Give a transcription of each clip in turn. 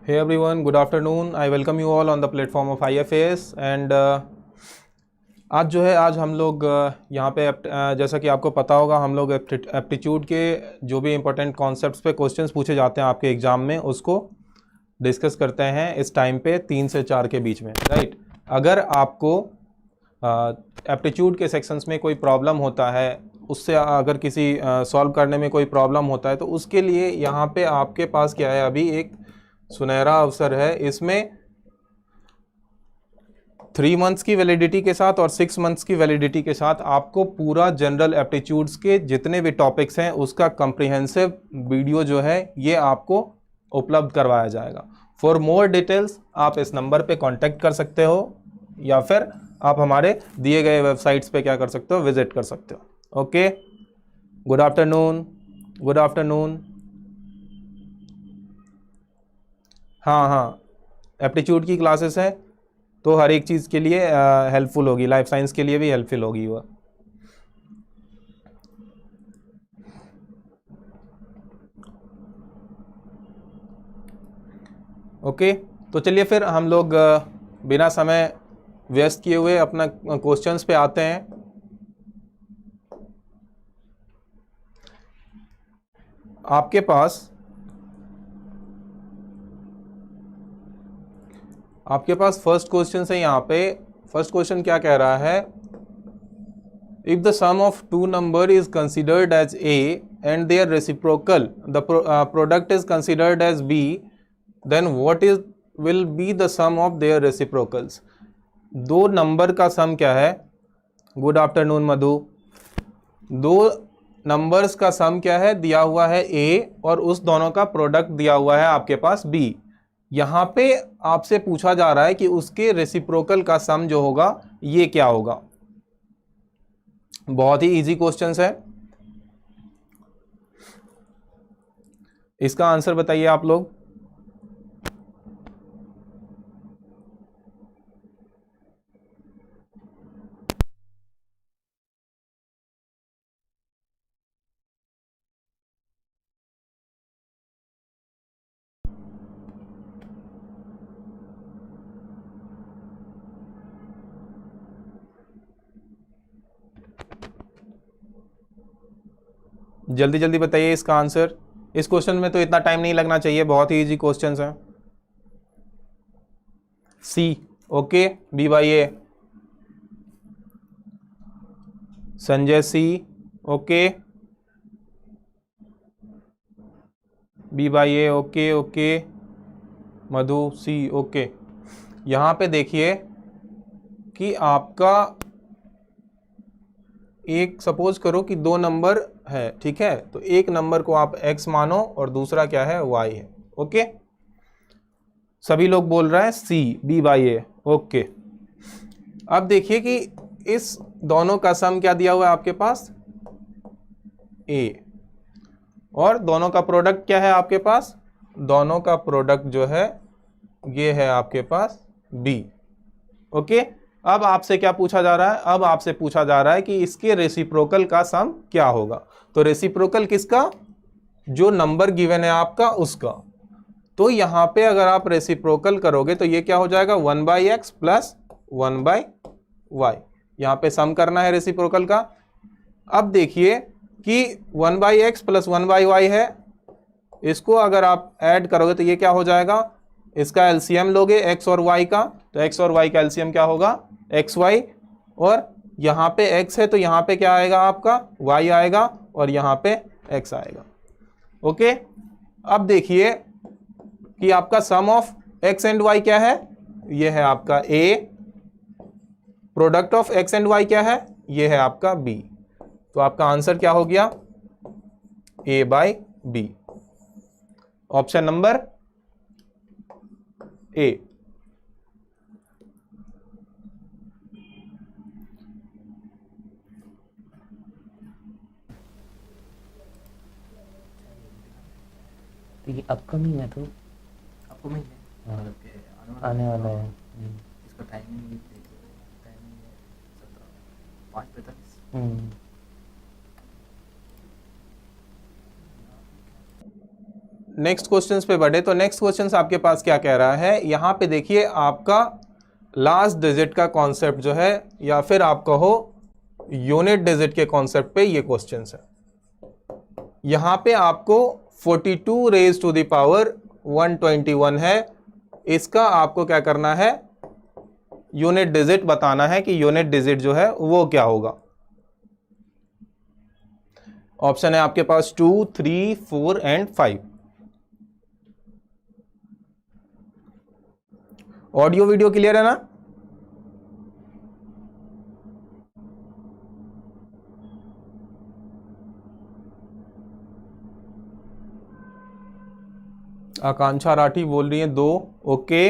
Hey everyone, good afternoon. I welcome you all on the platform of IFAS and आज हम लोग यहाँ पे जैसा कि आपको पता होगा हम लोग एप्टीट्यूड के जो भी इम्पोर्टेंट कॉन्सेप्ट्स पे क्वेश्चंस पूछे जाते हैं आपके एग्ज़ाम में उसको डिस्कस करते हैं इस टाइम पे 3 से 4 के बीच में, राइट। अगर आपको एप्टीट्यूड के सेक्शंस में कोई प्रॉब्लम होता है, उससे अगर किसी सॉल्व करने में कोई प्रॉब्लम होता है तो उसके लिए यहाँ पे आपके पास क्या है, अभी एक सुनहरा अवसर है। इसमें 3 मंथ्स की वैलिडिटी के साथ और 6 मंथ्स की वैलिडिटी के साथ आपको पूरा जनरल एप्टीट्यूड्स के जितने भी टॉपिक्स हैं उसका कंप्रिहेंसिव वीडियो जो है ये आपको उपलब्ध करवाया जाएगा। फॉर मोर डिटेल्स आप इस नंबर पे कांटेक्ट कर सकते हो या फिर आप हमारे दिए गए वेबसाइट्स पे क्या कर सकते हो, विजिट कर सकते हो। Okay, good afternoon, good afternoon. हाँ, एप्टीट्यूड की क्लासेस हैं तो हर एक चीज़ के लिए हेल्पफुल होगी, लाइफ साइंस के लिए भी हेल्पफुल होगी वो। ओके, तो चलिए फिर हम लोग बिना समय व्यस्त किए हुए अपना क्वेश्चंस पे आते हैं। आपके पास फर्स्ट क्वेश्चन है। यहाँ पे फर्स्ट क्वेश्चन क्या कह रहा है, if the sum of two number is considered as A and their reciprocal, the product is considered as B, then what will be the sum of their reciprocals? दो number का सम क्या है? Good afternoon मधु। दो numbers का सम क्या है? दिया हुआ है A और उस दोनों का प्रोडक्ट दिया हुआ है आपके पास B। यहाँ पे आपसे पूछा जा रहा है कि उसके रेसिप्रोकल का सम जो होगा ये क्या होगा। बहुत ही इजी क्वेश्चंस है, इसका आंसर बताइए आप लोग। जल्दी जल्दी बताइए इसका आंसर। इस क्वेश्चन में तो इतना टाइम नहीं लगना चाहिए, बहुत ही इजी क्वेश्चंस हैं। C, okay, B by A. Sanjay C, okay, B by A, okay okay. Madhu C, okay. यहाँ पे देखिए कि आपका एक सपोज करो कि दो नंबर है, ठीक है, तो एक नंबर को आप x मानो और दूसरा क्या है, y है। ओके, सभी लोग बोल रहे हैं सी, बी बाई ए, ओके। अब देखिए कि इस दोनों का सम क्या दिया हुआ है आपके पास, a, और दोनों का प्रोडक्ट क्या है आपके पास, दोनों का प्रोडक्ट जो है ये है आपके पास b। ओके, अब आपसे क्या पूछा जा रहा है, अब आपसे पूछा जा रहा है कि इसके रेसिप्रोकल का सम क्या होगा। तो रेसिप्रोकल किसका, जो नंबर गिवन है आपका उसका। तो यहां पे अगर आप रेसिप्रोकल करोगे तो ये क्या हो जाएगा, 1/x प्लस 1/y। यहां पे सम करना है रेसिप्रोकल का। अब देखिए कि 1/x प्लस 1/y है, इसको अगर आप ऐड करोगे तो ये क्या हो जाएगा, इसका एलसीएम लोगे x और y का, तो x और y का एलसीएम क्या होगा, xy। और यहाँ पे x है तो यहाँ पे क्या आएगा आपका, y आएगा और यहाँ पे x आएगा। ओके, अब देखिए कि आपका सम ऑफ x एंड y क्या है, ये है आपका a, product of x and y क्या है, ये है आपका b। तो आपका आंसर क्या हो गया, a by B, option number A. तो ये अपकमिंग है, तो अपकमिंग है, हाँ, मतलब कि आने वाला है। इसका टाइमिंग भी देखिए, टाइमिंग है 5:45। नेक्स्ट क्वेश्चंस पे बढ़े तो नेक्स्ट क्वेश्चंस आपके पास क्या कह रहा है, यहाँ पे देखिए आपका लास्ट डिजिट का कॉन्सेप्ट जो है, या फिर आप कहो यूनिट डिजिट के कॉन्सेप्ट पे ये क्वेश्चंस है। यहाँ पे आपको 42 रेज टू द पावर 121 है, इसका आपको क्या करना है, यूनिट डिजिट बताना है कि यूनिट डिजिट जो है वो क्या होगा। ऑप्शन है आपके पास 2, 3, 4 एंड 5। ऑडियो वीडियो क्लियर है ना? आकांक्षा राठी बोल रही है 2। ओके,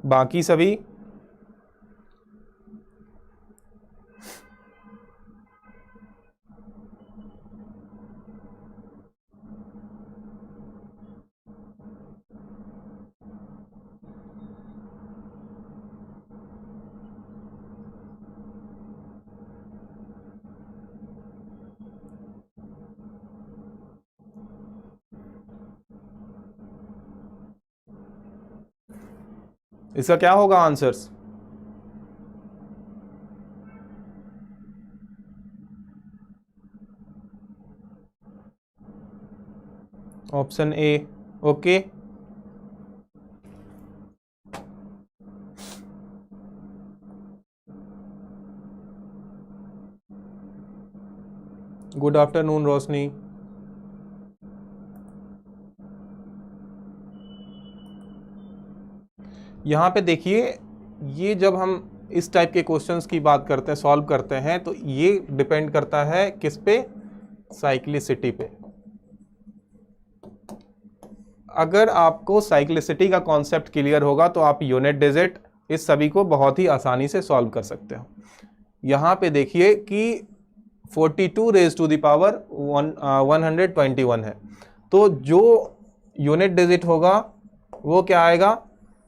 बाकी सभी इसका क्या होगा answers? Option A. Okay, good afternoon Roshni. यहाँ पे देखिए, ये जब हम इस टाइप के क्वेश्चंस की बात करते हैं, सॉल्व करते हैं, तो ये डिपेंड करता है किस पे, साइक्लिसिटी पे। अगर आपको साइक्लिसिटी का कॉन्सेप्ट क्लियर होगा तो आप यूनिट डिजिट इस सभी को बहुत ही आसानी से सॉल्व कर सकते हो। यहाँ पे देखिए कि 42 रेज टू द पावर 121 है, तो जो यूनिट डिजिट होगा वो क्या आएगा,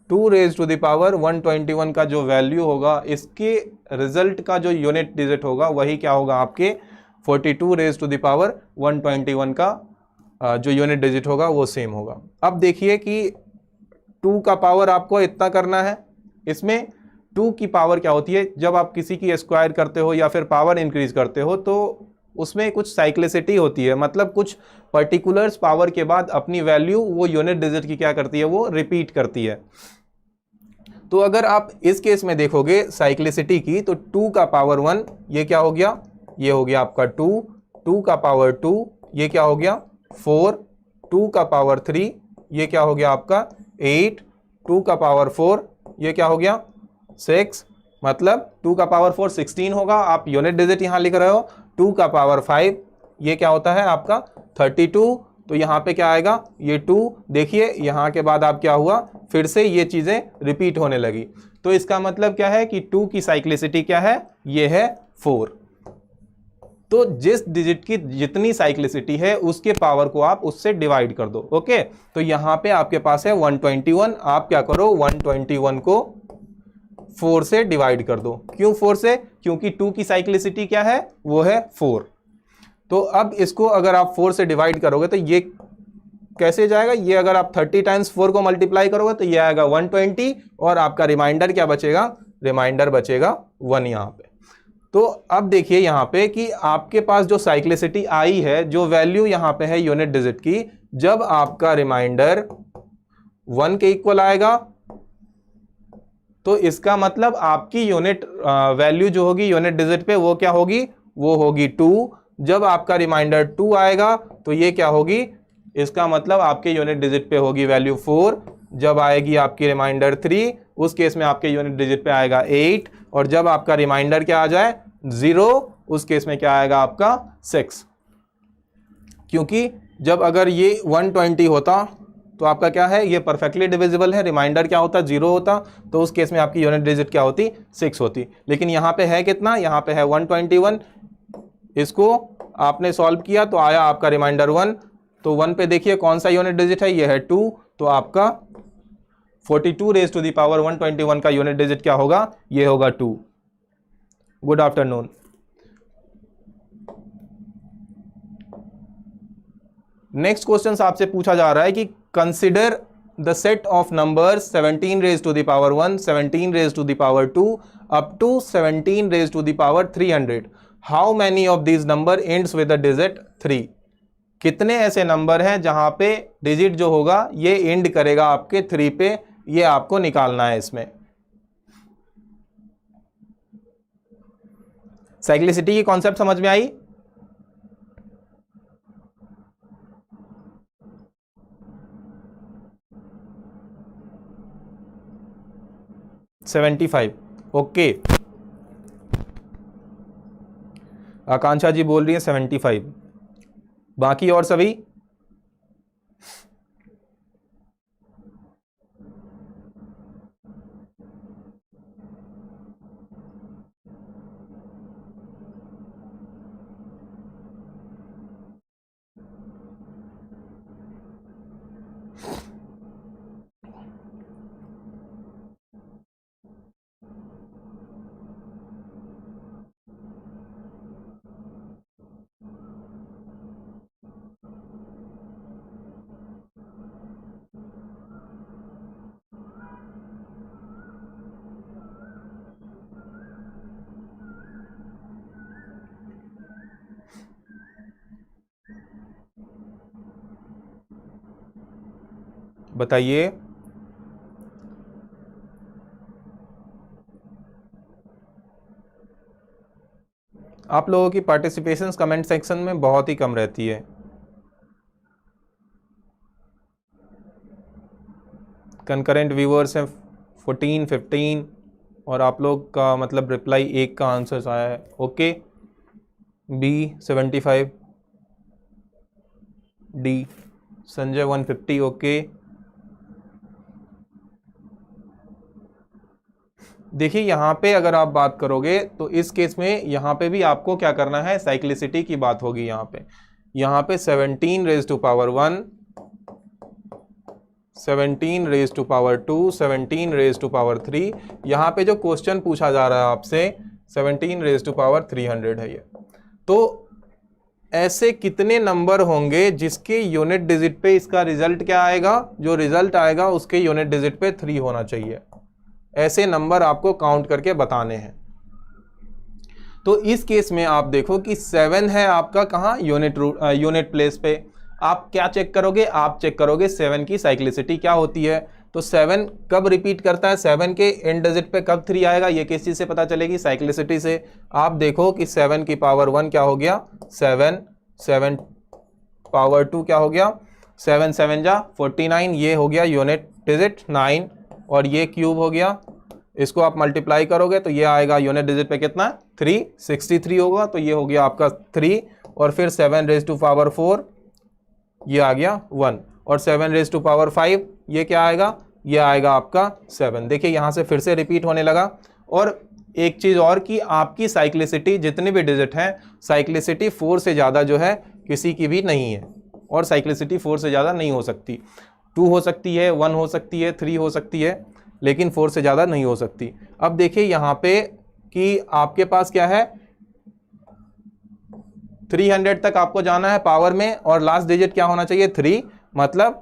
2 रेज टू द पावर 121 का जो वैल्यू होगा, इसके रिजल्ट का जो यूनिट डिजिट होगा वही क्या होगा, आपके 42 रेज टू द पावर 121 का जो यूनिट डिजिट होगा वो सेम होगा। अब देखिए कि 2 का पावर आपको इतना करना है, इसमें 2 की पावर क्या होती है, जब आप किसी की स्क्वायर करते हो या फिर पावर इंक्रीज करते हो तो उसमें कुछ साइक्लिसिटी होती है, मतलब कुछ पर्टिकुलर्स पावर के बाद अपनी वैल्यू वो यूनिट डिजिट की क्या करती है, वो रिपीट करती है। तो अगर आप इस केस में देखोगे साइक्लिसिटी की, तो 2 का पावर 1 ये क्या हो गया, ये हो गया आपका 2, 2 का पावर 2 ये क्या हो गया 4, 2 का पावर 3 ये क्या हो गया आपका 8, 2 का पावर 4 ये क्या हो गया 6, मतलब 2 का पावर 4 16 होगा। आप यूनिट डिजिट यहां लिख रहे हो। 2 का पावर 5 ये क्या होता है आपका 32, तो यहाँ पे क्या आएगा, ये 2। देखिए यहाँ के बाद आप क्या हुआ, फिर से ये चीजें रिपीट होने लगी, तो इसका मतलब क्या है कि 2 की साइक्लिसिटी क्या है, ये है 4। तो जिस डिजिट की जितनी साइक्लिसिटी है उसके पावर को आप उससे डिवाइड कर दो। ओके, तो यहाँ पे आपके पास है 121, आप क्या करो 121 को 4 से डिवाइड कर दो। क्यों 4 से, क्योंकि 2 की साइक्लिसिटी क्या है, वो है 4। तो अब इसको अगर आप 4 से डिवाइड करोगे तो ये कैसे जाएगा, ये अगर आप 30 टाइम्स 4 को मल्टीप्लाई करोगे तो ये आएगा 120, और आपका रिमाइंडर क्या बचेगा, रिमाइंडर बचेगा 1 यहाँ पे। तो अब देखिए यहाँ पे कि आपके पास जो साइक्लिसिटी आई है, जो वैल्यू यहाँ पे है यूनिट डिजिट की, जब आपका रिमाइंडर 1 के इक्वल आएगा तो इसका मतलब आपकी यूनिट वैल्यू जो होगी यूनिट डिजिट पे वो क्या होगी, वो होगी 2। जब आपका रिमाइंडर 2 आएगा तो ये क्या होगी, इसका मतलब आपके यूनिट डिजिट पे होगी वैल्यू 4। जब आएगी आपकी रिमाइंडर 3, उस केस में आपके यूनिट डिजिट पे आएगा 8, और जब आपका रिमाइंडर क्या आ जाए 0, उस केस में क्या आएगा आपका 6। क्योंकि जब अगर ये 120 होता तो आपका क्या है, ये परफेक्टली डिविजिबल है, रिमाइंडर क्या होता 0 होता, तो उस केस में आपकी यूनिट डिजिट क्या होती 6 होती। लेकिन यहाँ पे है कितना, यहाँ पे है 121, इसको आपने सॉल्व किया तो आया आपका रिमाइंडर 1, तो 1 पे देखिए कौन सा यूनिट डिजिट है, ये है 2, तो आपका 42 रेज टू द पावर 121 का यूनिट डिजिट क्या होगा, ये होगा 2। Good afternoon. नेक्स्ट क्वेश्चन आपसे पूछा जा रहा है कि consider the set of numbers 17 raise to the power 1, 17 raise to the power 2 up to 17 raise to the power 300। How many of these number ends with the digit 3। कितने ऐसे number हैं जहां पे डिजिट जो होगा ये एंड करेगा आपके 3 पे, ये आपको निकालना है। इसमें साइक्लिसिटी की कॉन्सेप्ट समझ में आई? $75। ओके, आकांक्षा जी बोल रही है 75। बाकी और सभी? बताइए। आप लोगों की पार्टिसिपेशन कमेंट सेक्शन में बहुत ही कम रहती है। कंकरेंट व्यूअर्स हैं 14, 15 और आप लोग का मतलब रिप्लाई 1 का आंसर आया है। Okay, B 75, D Sanjay 150। Okay, देखिए यहाँ पे अगर आप बात करोगे तो इस केस में यहाँ पे भी आपको क्या करना है, साइक्लिसिटी की बात होगी। यहाँ पे 17 raise to power 1, 17 raise to power 2, 17 raise to power 3। यहाँ पे जो क्वेश्चन पूछा जा रहा है आपसे 17 रेज टू पावर 300 है ये। तो ऐसे कितने नंबर होंगे जिसके यूनिट डिजिट पे इसका रिजल्ट क्या आएगा, जो रिजल्ट आएगा उसके यूनिट डिजिट पे 3 होना चाहिए। ऐसे नंबर आपको काउंट करके बताने हैं। तो इस केस में आप देखो कि 7 है आपका कहाँ, यूनिट प्लेस पे। आप क्या चेक करोगे, आप चेक करोगे 7 की साइक्लिसिटी क्या होती है। तो 7 कब रिपीट करता है, 7 के एंड डिजिट पे कब 3 आएगा, ये किस चीज से पता चलेगी, साइक्लिसिटी से। आप देखो कि 7 की पावर 1 क्या हो गया 7, 7 पावर 2 क्या हो गया 7 7 जा 49, ये हो गया यूनिट डिजिट 9, और ये क्यूब हो गया। इसको आप मल्टीप्लाई करोगे तो ये आएगा यूनिट डिजिट पे कितना 3, 63 होगा। तो ये हो गया आपका 3, और फिर 7 रेज टू पावर 4 ये आ गया 1, और 7 रेज टू पावर 5 ये क्या आएगा, ये आएगा आपका 7। देखिए यहाँ से फिर से रिपीट होने लगा। और एक चीज़ और कि आपकी साइक्लिसिटी जितने भी डिजिट हैं, साइक्लिसिटी 4 से ज़्यादा जो है किसी की भी नहीं है, और साइक्लिसिटी 4 से ज़्यादा नहीं हो सकती। 2 हो सकती है, 1 हो सकती है, 3 हो सकती है, लेकिन 4 से ज़्यादा नहीं हो सकती। अब देखिए यहाँ पे कि आपके पास क्या है 300 तक आपको जाना है पावर में, और लास्ट डिजिट क्या होना चाहिए 3, मतलब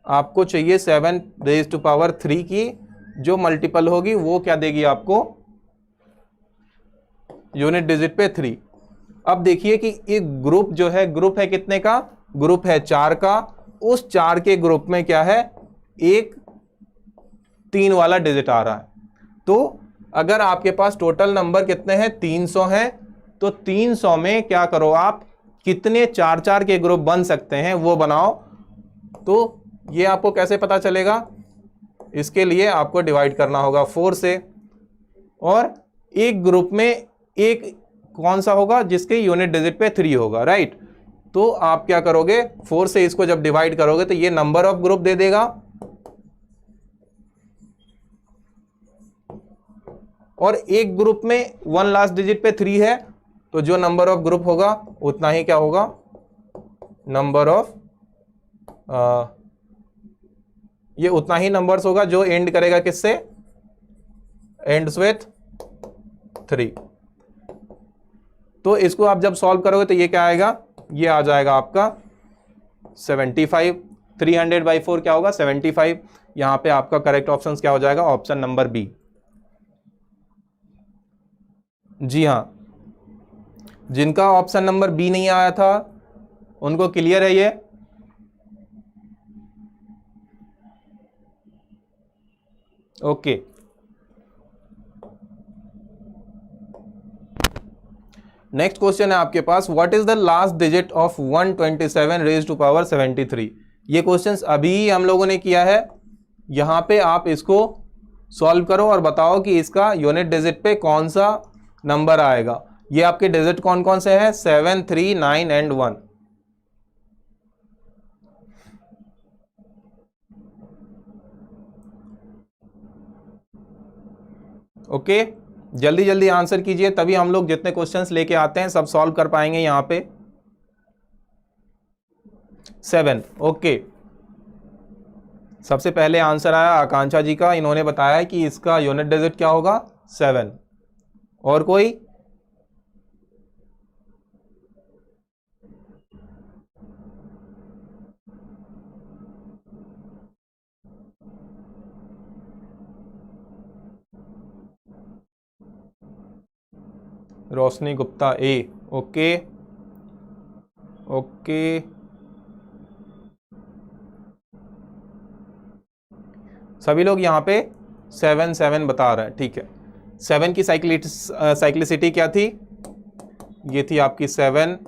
आपको चाहिए 7 रेज टू पावर 3 की जो मल्टीपल होगी वो क्या देगी आपको यूनिट डिजिट पे 3। अब देखिए कि एक ग्रुप जो है, ग्रुप है कितने का, ग्रुप है 4 का। उस 4 के ग्रुप में क्या है, एक 3 वाला डिजिट आ रहा है। तो अगर आपके पास टोटल नंबर कितने हैं 300 हैं, तो 300 में क्या करो आप, कितने 4-4 के ग्रुप बन सकते हैं वो बनाओ। तो ये आपको कैसे पता चलेगा, इसके लिए आपको डिवाइड करना होगा 4 से, और एक ग्रुप में एक कौन सा होगा जिसके यूनिट डिजिट पे 3 होगा, राइट। तो आप क्या करोगे 4 से इसको जब डिवाइड करोगे तो ये नंबर ऑफ ग्रुप दे देगा, और एक ग्रुप में 1 लास्ट डिजिट पे 3 है तो जो नंबर ऑफ ग्रुप होगा उतना ही क्या होगा, नंबर ऑफ, ये उतना ही नंबर्स होगा जो एंड करेगा किससे, एंड्स विथ 3। तो इसको आप जब सॉल्व करोगे तो ये क्या आएगा, ये आ जाएगा आपका 75। 300/4 क्या होगा, 75। यहां पे आपका करेक्ट ऑप्शन क्या हो जाएगा, ऑप्शन नंबर बी। जी हाँ, जिनका ऑप्शन नंबर बी नहीं आया था उनको क्लियर है ये। ओके, नेक्स्ट क्वेश्चन है आपके पास, what is the last digit of 127 raise to power 73। ये क्वेश्चन अभी हम लोगों ने किया है। यहां पे आप इसको सॉल्व करो और बताओ कि इसका यूनिट डिजिट पे कौन सा नंबर आएगा। ये आपके डिजिट कौन कौन से हैं, 7, 3, 9 एंड 1। ओके, जल्दी जल्दी आंसर कीजिए, तभी हम लोग जितने क्वेश्चंस लेके आते हैं सब सॉल्व कर पाएंगे यहां पे। 7, ओके। सबसे पहले आंसर आया आकांक्षा जी का, इन्होंने बताया कि इसका यूनिट डिजिट क्या होगा, 7। और कोई, रोशनी गुप्ता ए, ओके ओके। सभी लोग यहाँ पे 7 7 बता रहे हैं, ठीक है। 7 की साइक्लिसिटी क्या थी, ये थी आपकी 7,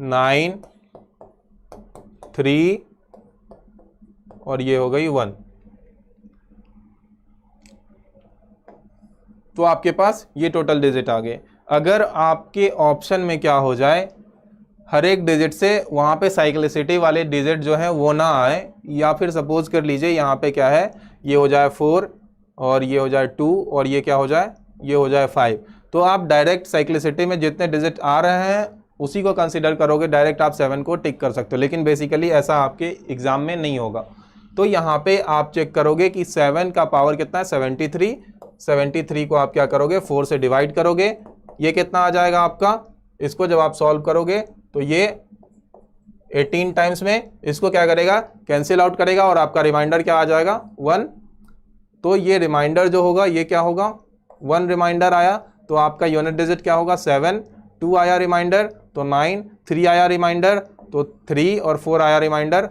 9, 3 और ये हो गई 1। तो आपके पास ये टोटल डिजिट आ गए। अगर आपके ऑप्शन में क्या हो जाए, हर एक डिजिट से वहाँ पे साइक्लिसिटी वाले डिजिट जो है वो ना आए, या फिर सपोज कर लीजिए यहाँ पे क्या है, ये हो जाए 4 और ये हो जाए 2 और ये क्या हो जाए, ये हो जाए 5, तो आप डायरेक्ट साइक्लिसिटी में जितने डिजिट आ रहे हैं उसी को कंसिडर करोगे, डायरेक्ट आप 7 को टिक कर सकते हो। लेकिन बेसिकली ऐसा आपके एग्जाम में नहीं होगा। तो यहाँ पे आप चेक करोगे कि 7 का पावर कितना है, 73। 73 को आप क्या करोगे, 4 से डिवाइड करोगे, ये कितना आ जाएगा आपका, इसको जब आप सॉल्व करोगे तो ये 18 टाइम्स में इसको क्या करेगा, कैंसिल आउट करेगा और आपका रिमाइंडर क्या आ जाएगा, 1। तो ये रिमाइंडर जो होगा ये क्या होगा, 1 रिमाइंडर आया, तो आपका यूनिट डिजिट क्या होगा, 7। 2 आया रिमाइंडर तो 9, 3 आया रिमाइंडर तो 3 और 4 आया रिमाइंडर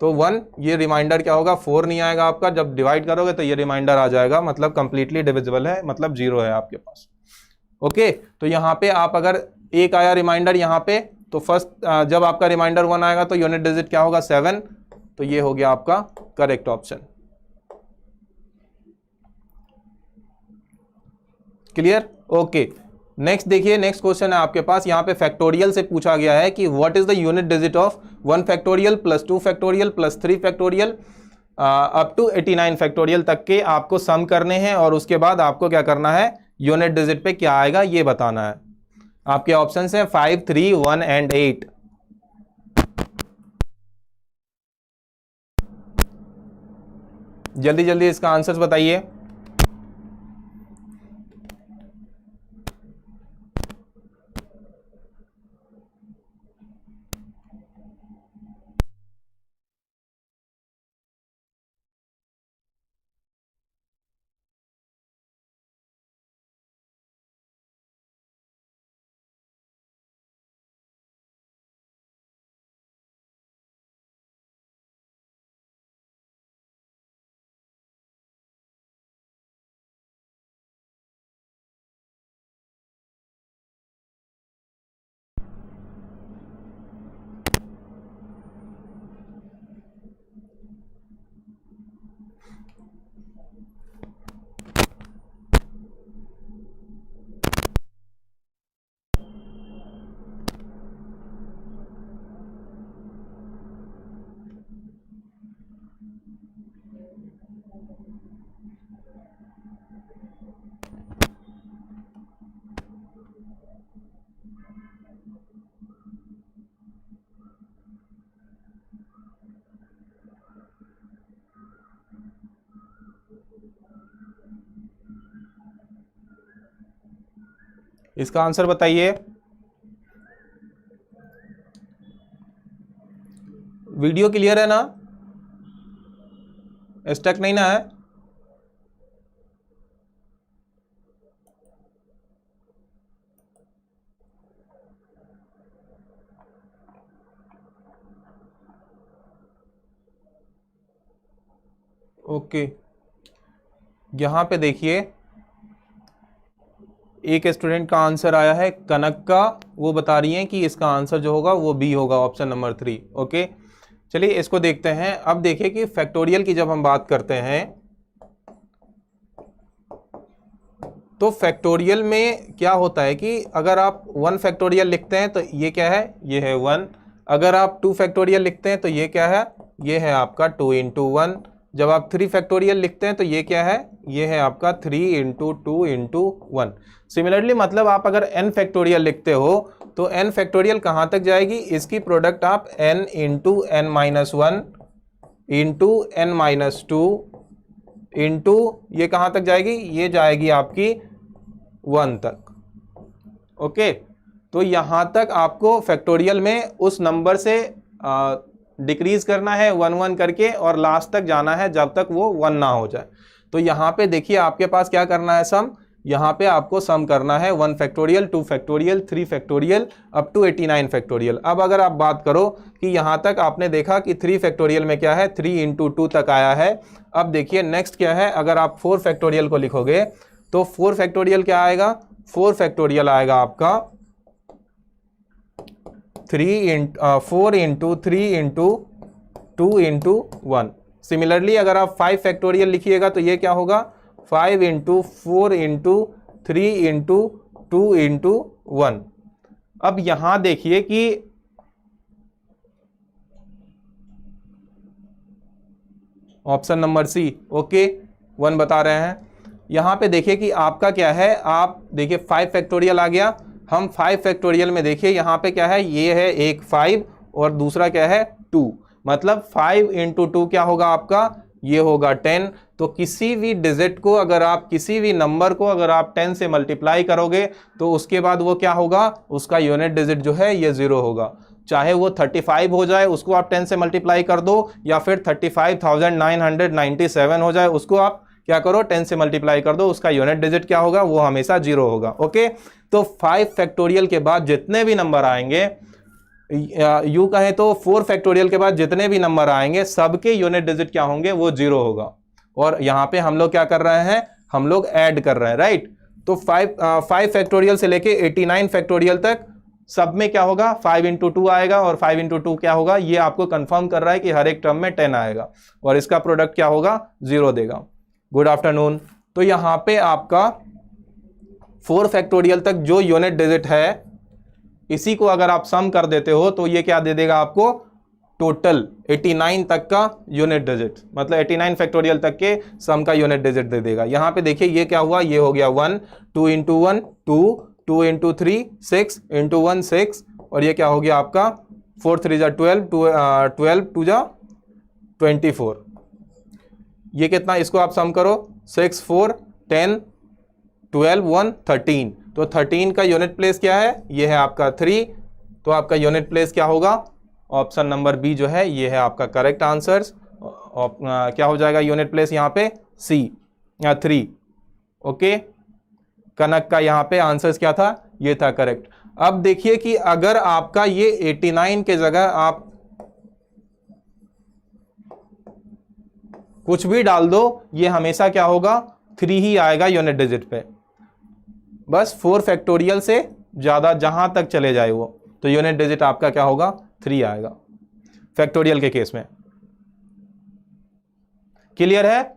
तो 1। ये रिमाइंडर क्या होगा, 4 नहीं आएगा आपका, जब डिवाइड करोगे तो ये रिमाइंडर आ जाएगा, मतलब कंप्लीटली डिविजिबल है, मतलब 0 है आपके पास। ओके, तो यहाँ पे आप अगर एक आया रिमाइंडर यहाँ पे, तो फर्स्ट जब आपका रिमाइंडर 1 आएगा तो यूनिट डिजिट क्या होगा, 7। तो ये हो गया आपका correct option. Clear, okay. Next देखिए, नेक्स्ट क्वेश्चन है आपके पास, यहाँ पे फैक्टोरियल से पूछा गया है कि what is the unit digit of 1 factorial plus 2 factorial plus 3 factorial up to 89 factorial तक के आपको सम करने हैं, और उसके बाद आपको क्या करना है, यूनिट डिजिट पे क्या आएगा ये बताना है। आपके ऑप्शंस हैं 5, 3, 1 एंड 8। जल्दी जल्दी इसका आंसर्स बताइए। इसका आंसर बताइए। वीडियो क्लियर है ना, स्टक नहीं ना है? ओके, यहां पे देखिए एक स्टूडेंट का आंसर आया है कनक का, वो बता रही हैं कि इसका आंसर जो होगा वो बी होगा, ऑप्शन नंबर 3। ओके, चलिए इसको देखते हैं। अब देखिए कि फैक्टोरियल की जब हम बात करते हैं तो फैक्टोरियल में क्या होता है कि अगर आप 1 फैक्टोरियल लिखते हैं तो ये क्या है, ये है 1। अगर आप 2 फैक्टोरियल लिखते हैं तो ये क्या है, ये है आपका 2 इंटू 1। जब आप 3 फैक्टोरियल लिखते हैं तो ये क्या है, ये है आपका 3 इंटू 2 इंटू 1। सिमिलरली मतलब आप अगर n फैक्टोरियल लिखते हो तो n फैक्टोरियल कहाँ तक जाएगी, इसकी प्रोडक्ट आप n into n minus 1 into n minus 2 into ये कहाँ तक जाएगी, ये जाएगी आपकी 1 तक। ओके, तो यहाँ तक आपको फैक्टोरियल में उस नंबर से डिक्रीज करना है 1 1 करके और लास्ट तक जाना है जब तक वो 1 ना हो जाए। तो यहाँ पे देखिए आपके पास क्या करना है, सम। यहाँ पे आपको सम करना है 1 factorial, 2 factorial, 3 factorial up to 89 factorial. अब अगर आप बात करो कि यहाँ तक आपने देखा कि 3 फैक्टोरियल में क्या है, 3 इंटू 2 तक आया है। अब देखिए नेक्स्ट क्या है, अगर आप 4 फैक्टोरियल को लिखोगे तो 4 फैक्टोरियल क्या आएगा, 4 फैक्टोरियल आएगा आपका 4 इंटू 3 इंटू 2 इंटू 1। सिमिलरली अगर आप 5 फैक्टोरियल लिखिएगा तो ये क्या होगा, 5 इंटू 4 इंटू 3 इंटू 2 इंटू 1। अब यहां देखिए कि ऑप्शन नंबर सी, ओके 1 बता रहे हैं। यहां पे देखिए कि आपका क्या है, आप देखिए 5 फैक्टोरियल आ गया। हम 5 फैक्टोरियल में देखिए यहाँ पे क्या है, ये है एक 5 और दूसरा क्या है 2, मतलब 5 इंटू 2 क्या होगा आपका, ये होगा 10। तो किसी भी डिजिट को अगर आप, किसी भी नंबर को अगर आप 10 से मल्टीप्लाई करोगे तो उसके बाद वो क्या होगा, उसका यूनिट डिजिट जो है ये 0 होगा। चाहे वो 35 हो जाए उसको आप 10 से मल्टीप्लाई कर दो, या फिर 35,997 हो जाए उसको आप क्या करो 10 से मल्टीप्लाई कर दो, उसका यूनिट डिजिट क्या होगा, वो हमेशा 0 होगा। ओके, तो 5 फैक्टोरियल के बाद जितने भी नंबर आएंगे, यू कहें तो 4 फैक्टोरियल के बाद जितने भी नंबर आएंगे सबके यूनिट डिजिट क्या होंगे, वो 0 होगा। और यहां पे हम लोग क्या कर रहे हैं, हम लोग ऐड कर रहे हैं, राइट। तो 5 फैक्टोरियल से लेके 89 फैक्टोरियल तक सब में क्या होगा, 5 इंटू 2 आएगा, और 5 इंटू 2 क्या होगा, ये आपको कंफर्म कर रहा है कि हर एक टर्म में 10 आएगा और इसका प्रोडक्ट क्या होगा, 0 देगा। Good afternoon. तो यहां पे आपका 4 फैक्टोरियल तक जो यूनिट डिजिट है इसी को अगर आप सम कर देते हो तो ये क्या दे देगा आपको, टोटल 89 तक का यूनिट डिजिट, मतलब 89 फैक्टोरियल तक के सम का यूनिट डिजिट दे देगा। यहां पे देखिए ये क्या हुआ, ये हो गया 1, 2 इंटू 1 2, 2 इंटू 3 6 इंटू 1 6, और ये क्या हो गया आपका 4 3 जा 12, 12 2 जा 24। ये कितना, इसको आप सम करो, 6 4 10 12 1 13, तो 13 का यूनिट प्लेस क्या है, ये है आपका 3। तो आपका यूनिट प्लेस क्या होगा, ऑप्शन नंबर बी जो है ये है आपका करेक्ट आंसर। क्या हो जाएगा यूनिट प्लेस यहाँ पे, सी या 3। ओके, कनक का यहाँ पे आंसर क्या था, ये था करेक्ट। अब देखिए कि अगर आपका ये 89 के जगह आप कुछ भी डाल दो, ये हमेशा क्या होगा, 3 ही आएगा यूनिट डिजिट पे। बस 4 फैक्टोरियल से ज्यादा जहां तक चले जाए वो, तो यूनिट डिजिट आपका क्या होगा, 3 आएगा फैक्टोरियल के केस में। क्लियर है?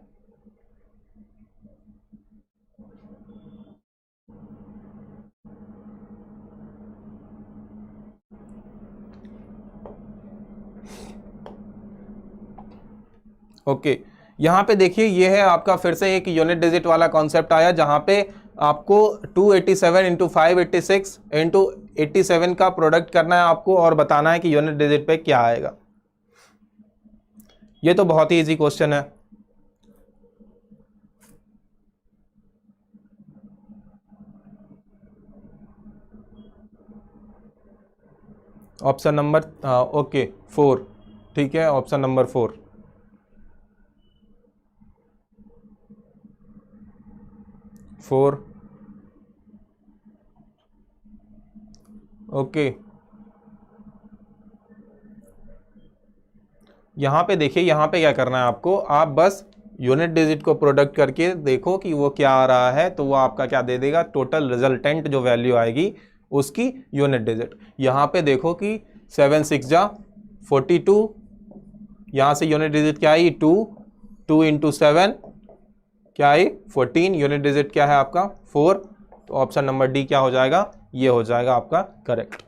ओके, यहां पे देखिए ये है आपका फिर से एक यूनिट डिजिट वाला कॉन्सेप्ट आया, जहां पे आपको 287 इंटू 586 इंटू 87 का प्रोडक्ट करना है आपको और बताना है कि यूनिट डिजिट पे क्या आएगा। ये तो बहुत ही इजी क्वेश्चन है। ऑप्शन नंबर ओके 4, ठीक है, ऑप्शन नंबर 4। ओके, यहाँ पे देखिए, यहाँ पे क्या करना है आपको, आप बस यूनिट डिजिट को प्रोडक्ट करके देखो कि वो क्या आ रहा है, तो वो आपका क्या दे देगा, टोटल रिजल्टेंट जो वैल्यू आएगी उसकी यूनिट डिजिट। यहाँ पे देखो कि 7 6 जा 42, यहाँ से यूनिट डिजिट क्या आई 2, 2 इंटू 7 क्या आई 14, यूनिट डिजिट क्या है आपका 4। तो ऑप्शन नंबर डी क्या हो जाएगा, ये हो जाएगा आपका करेक्ट।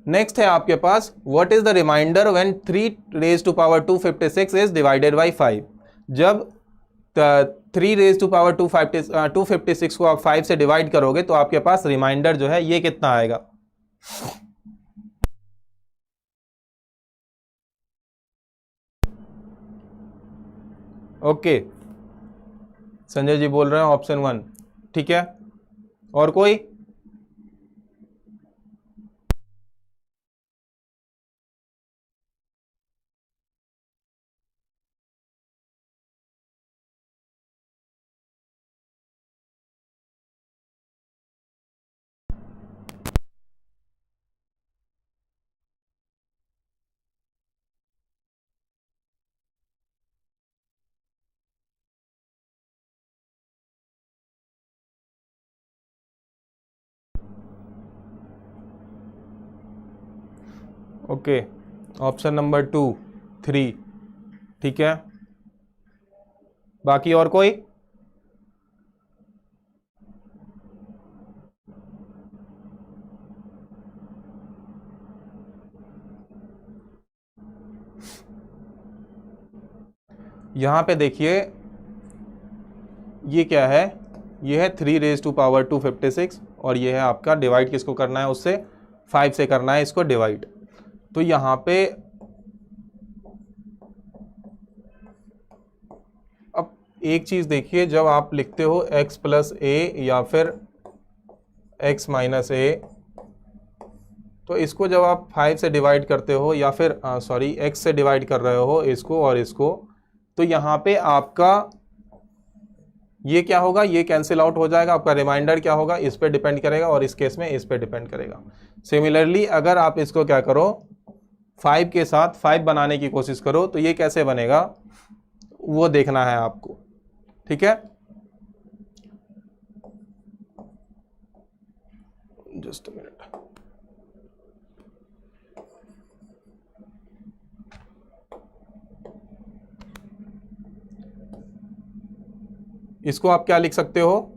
नेक्स्ट है आपके पास, what is the remainder when 3 raise to power 256 is divided by 5। जब 3 रेज टू पावर 256 को आप 5 से डिवाइड करोगे तो आपके पास रिमाइंडर जो है ये कितना आएगा। ओके, संजय जी बोल रहे हैं ऑप्शन 1, ठीक है, और कोई? ओके, ऑप्शन नंबर 2 3, ठीक है, बाकी और कोई? यहां पे देखिए ये क्या है, ये है 3 रेज टू पावर 256 और ये है आपका डिवाइड किसको करना है, उससे 5 से करना है इसको डिवाइड। तो यहाँ पे अब एक चीज़ देखिए, जब आप लिखते हो x प्लस ए या फिर x माइनस ए, तो इसको जब आप 5 से डिवाइड करते हो या फिर सॉरी x से डिवाइड कर रहे हो इसको और इसको, तो यहाँ पे आपका ये क्या होगा, ये कैंसिल आउट हो जाएगा, आपका रिमाइंडर क्या होगा इस पे डिपेंड करेगा और इस केस में इस पे डिपेंड करेगा। सिमिलरली अगर आप इसको क्या करो 5 के साथ 5 बनाने की कोशिश करो तो ये कैसे बनेगा वो देखना है आपको, ठीक है। जस्ट अ मिनट, इसको आप क्या लिख सकते हो,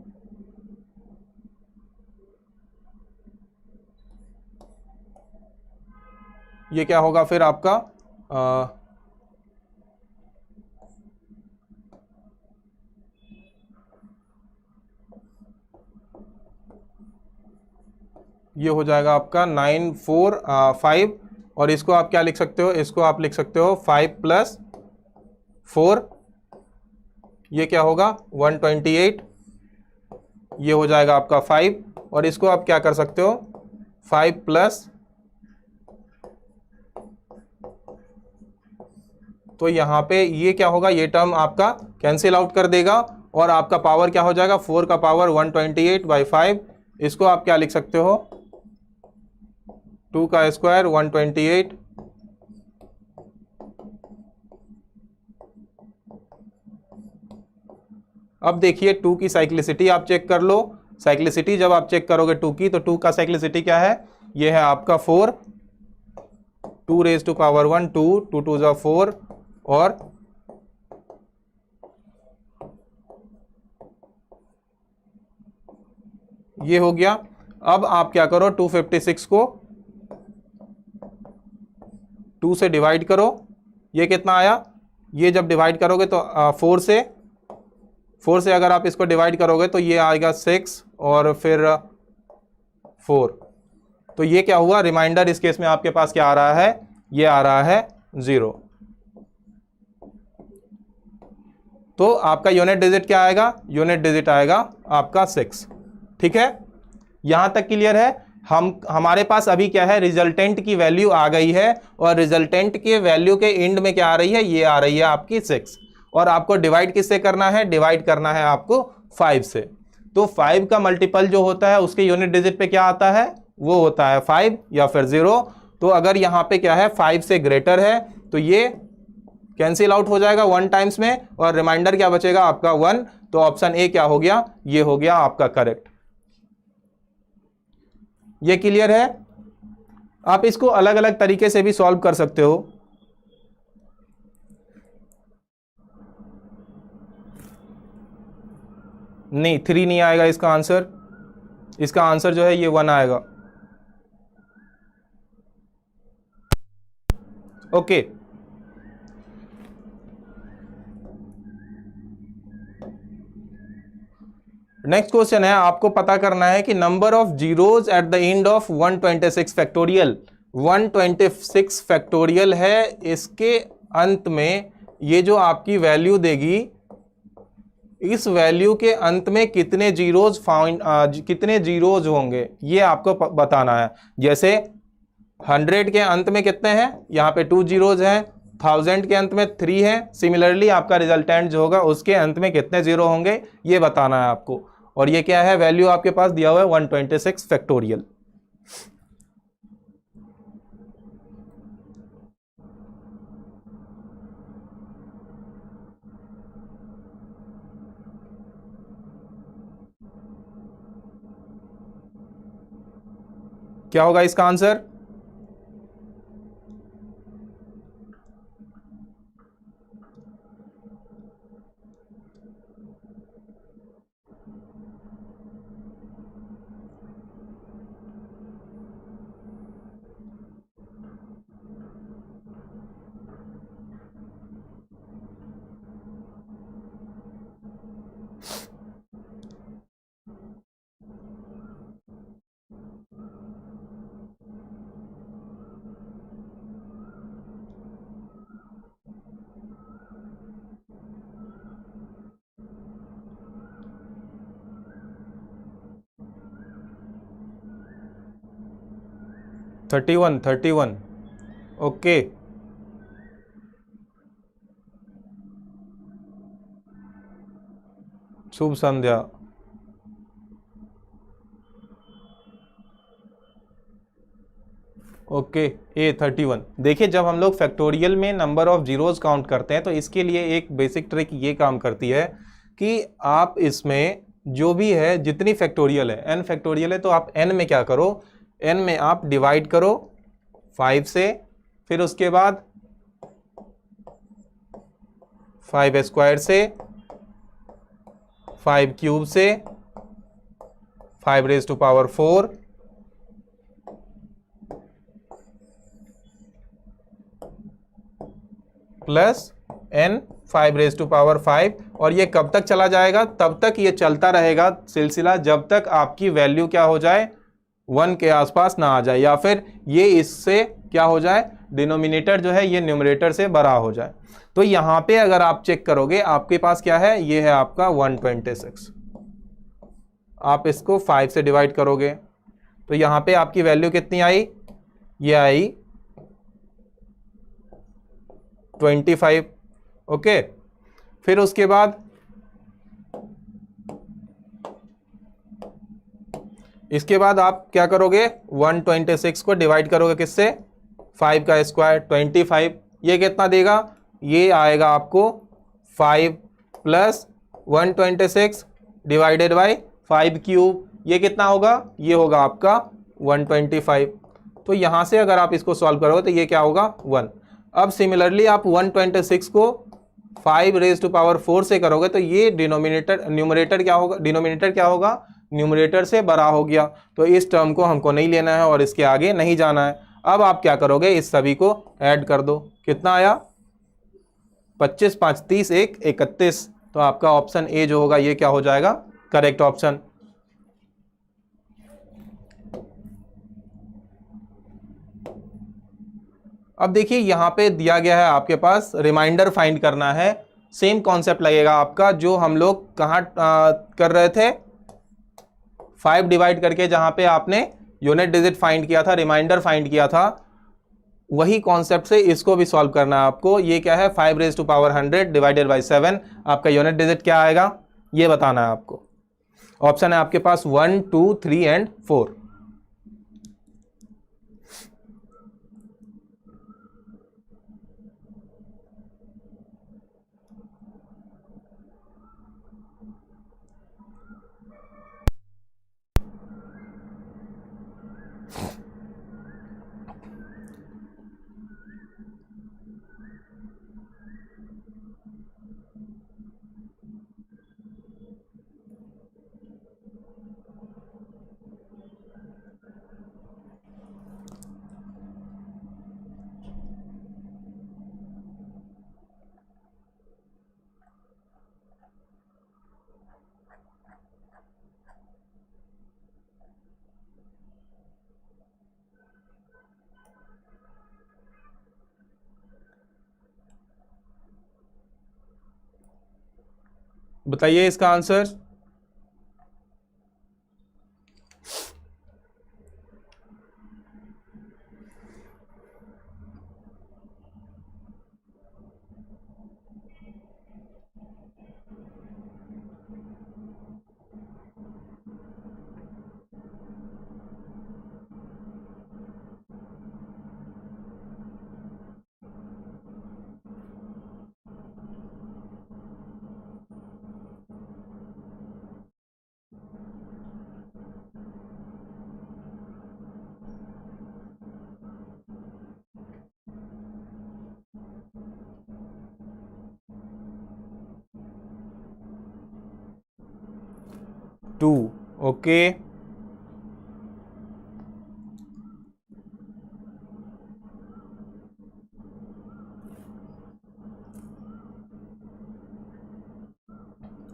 ये क्या होगा फिर आपका ये हो जाएगा आपका 9 4 5 और इसको आप क्या लिख सकते हो, इसको आप लिख सकते हो 5 प्लस 4, ये क्या होगा 128, ये हो जाएगा आपका 5 और इसको आप क्या कर सकते हो 5 प्लस, तो यहाँ पे ये क्या होगा, ये टर्म आपका कैंसिल आउट कर देगा और आपका पावर क्या हो जाएगा 4 का पावर 128 बाई 5, इसको आप क्या लिख सकते हो 2 का स्क्वायर 128, अब देखिए 2 की साइक्लिसिटी आप चेक कर लो। साइक्लिसिटी जब आप चेक करोगे 2 की, तो 2 का साइक्लिसिटी क्या है, ये है आपका 4, 2 रेज टू पावर 1 2, 2 2 जा 4 और ये हो गया। अब आप क्या करो 256 को 2 से डिवाइड करो, ये कितना आया, ये जब डिवाइड करोगे तो 4 से अगर आप इसको डिवाइड करोगे तो ये आएगा 6 और फिर 4, तो ये क्या हुआ, रिमाइंडर इस केस में आपके पास क्या आ रहा है, ये आ रहा है 0। तो आपका यूनिट डिजिट क्या आएगा, यूनिट डिजिट आएगा आपका 6, ठीक है। यहां तक क्लियर है? हमारे पास अभी क्या है, रिजल्टेंट की वैल्यू आ गई है और रिजल्टेंट के वैल्यू के एंड में क्या आ रही है, ये आ रही है आपकी 6, और आपको डिवाइड किससे करना है, डिवाइड करना है आपको 5 से। तो 5 का मल्टीपल जो होता है उसके यूनिट डिजिट पे क्या आता है, वो होता है 5 या फिर 0। तो अगर यहाँ पे क्या है 5 से ग्रेटर है तो ये कैंसिल आउट हो जाएगा 1 टाइम्स में, और रिमाइंडर क्या बचेगा आपका 1। तो ऑप्शन ए क्या हो गया, ये हो गया आपका करेक्ट। ये क्लियर है? आप इसको अलग अलग तरीके से भी सॉल्व कर सकते हो। नहीं 3 नहीं आएगा इसका आंसर, इसका आंसर जो है ये 1 आएगा। ओके, नेक्स्ट क्वेश्चन है, आपको पता करना है कि number of zeros at the end of 126 factorial. 126 factorial है, इसके अंत में ये जो आपकी वैल्यू देगी, इस वैल्यू के अंत में कितने जीरोज कितने जीरोज होंगे ये आपको बताना है। जैसे 100 के अंत में कितने हैं, यहाँ पे 2 जीरोज हैं, 1000 के अंत में 3 है। सिमिलरली आपका रिजल्टेंट जो होगा उसके अंत में कितने जीरो होंगे ये बताना है आपको। और ये क्या है, वैल्यू आपके पास दिया हुआ है 126 फैक्टोरियल। क्या होगा इसका आंसर? Thirty one. ओके, शुभ संध्या। ओके, ए 31। देखिए जब हम लोग फैक्टोरियल में नंबर ऑफ जीरोज काउंट करते हैं तो इसके लिए एक बेसिक ट्रिक ये काम करती है कि आप इसमें जो भी है, जितनी फैक्टोरियल है, n फैक्टोरियल है, तो आप n में क्या करो, n में आप डिवाइड करो 5 से, फिर उसके बाद 5 स्क्वायर से, 5 क्यूब से, 5 raise to power 4, plus n 5 raise to power 5। और ये कब तक चला जाएगा, तब तक ये चलता रहेगा सिलसिला जब तक आपकी वैल्यू क्या हो जाए, 1 के आसपास ना आ जाए, या फिर ये इससे क्या हो जाए, डिनोमिनेटर जो है ये न्यूमरेटर से बड़ा हो जाए। तो यहाँ पे अगर आप चेक करोगे आपके पास क्या है, ये है आपका 126। आप इसको 5 से डिवाइड करोगे तो यहाँ पे आपकी वैल्यू कितनी आई, ये आई 25। ओके, फिर उसके बाद इसके बाद आप क्या करोगे, 126 को डिवाइड करोगे किससे, 5 का स्क्वायर 25। ये कितना देगा, ये आएगा आपको 5 प्लस 126 डिवाइडेड बाई 5 क्यूब। ये कितना होगा, ये होगा आपका 125। तो यहाँ से अगर आप इसको सॉल्व करोगे तो ये क्या होगा 1। अब सिमिलरली आप 126 को 5 रेज टू पावर 4 से करोगे तो ये न्यूमरेटर क्या होगा, डिनोमिनेटर क्या होगा, न्यूमरेटर से बड़ा हो गया। तो इस टर्म को हमको नहीं लेना है और इसके आगे नहीं जाना है। अब आप क्या करोगे, इस सभी को ऐड कर दो। कितना आया, 25 5 30 1 31। तो आपका ऑप्शन ए जो होगा ये क्या हो जाएगा, करेक्ट ऑप्शन। अब देखिए यहाँ पे दिया गया है आपके पास रिमाइंडर फाइंड करना है। सेम कॉन्सेप्ट लगेगा आपका जो हम लोग कहाँ कर रहे थे, 5 डिवाइड करके जहां पे आपने यूनिट डिजिट फाइंड किया था, रिमाइंडर फाइंड किया था, वही कॉन्सेप्ट से इसको भी सॉल्व करना है आपको। ये क्या है 5 raise to power 100 divided by 7, आपका यूनिट डिजिट क्या आएगा ये बताना है आपको। ऑप्शन है आपके पास 1, 2, 3 एंड 4। बताइए इसका आंसर। To, okay.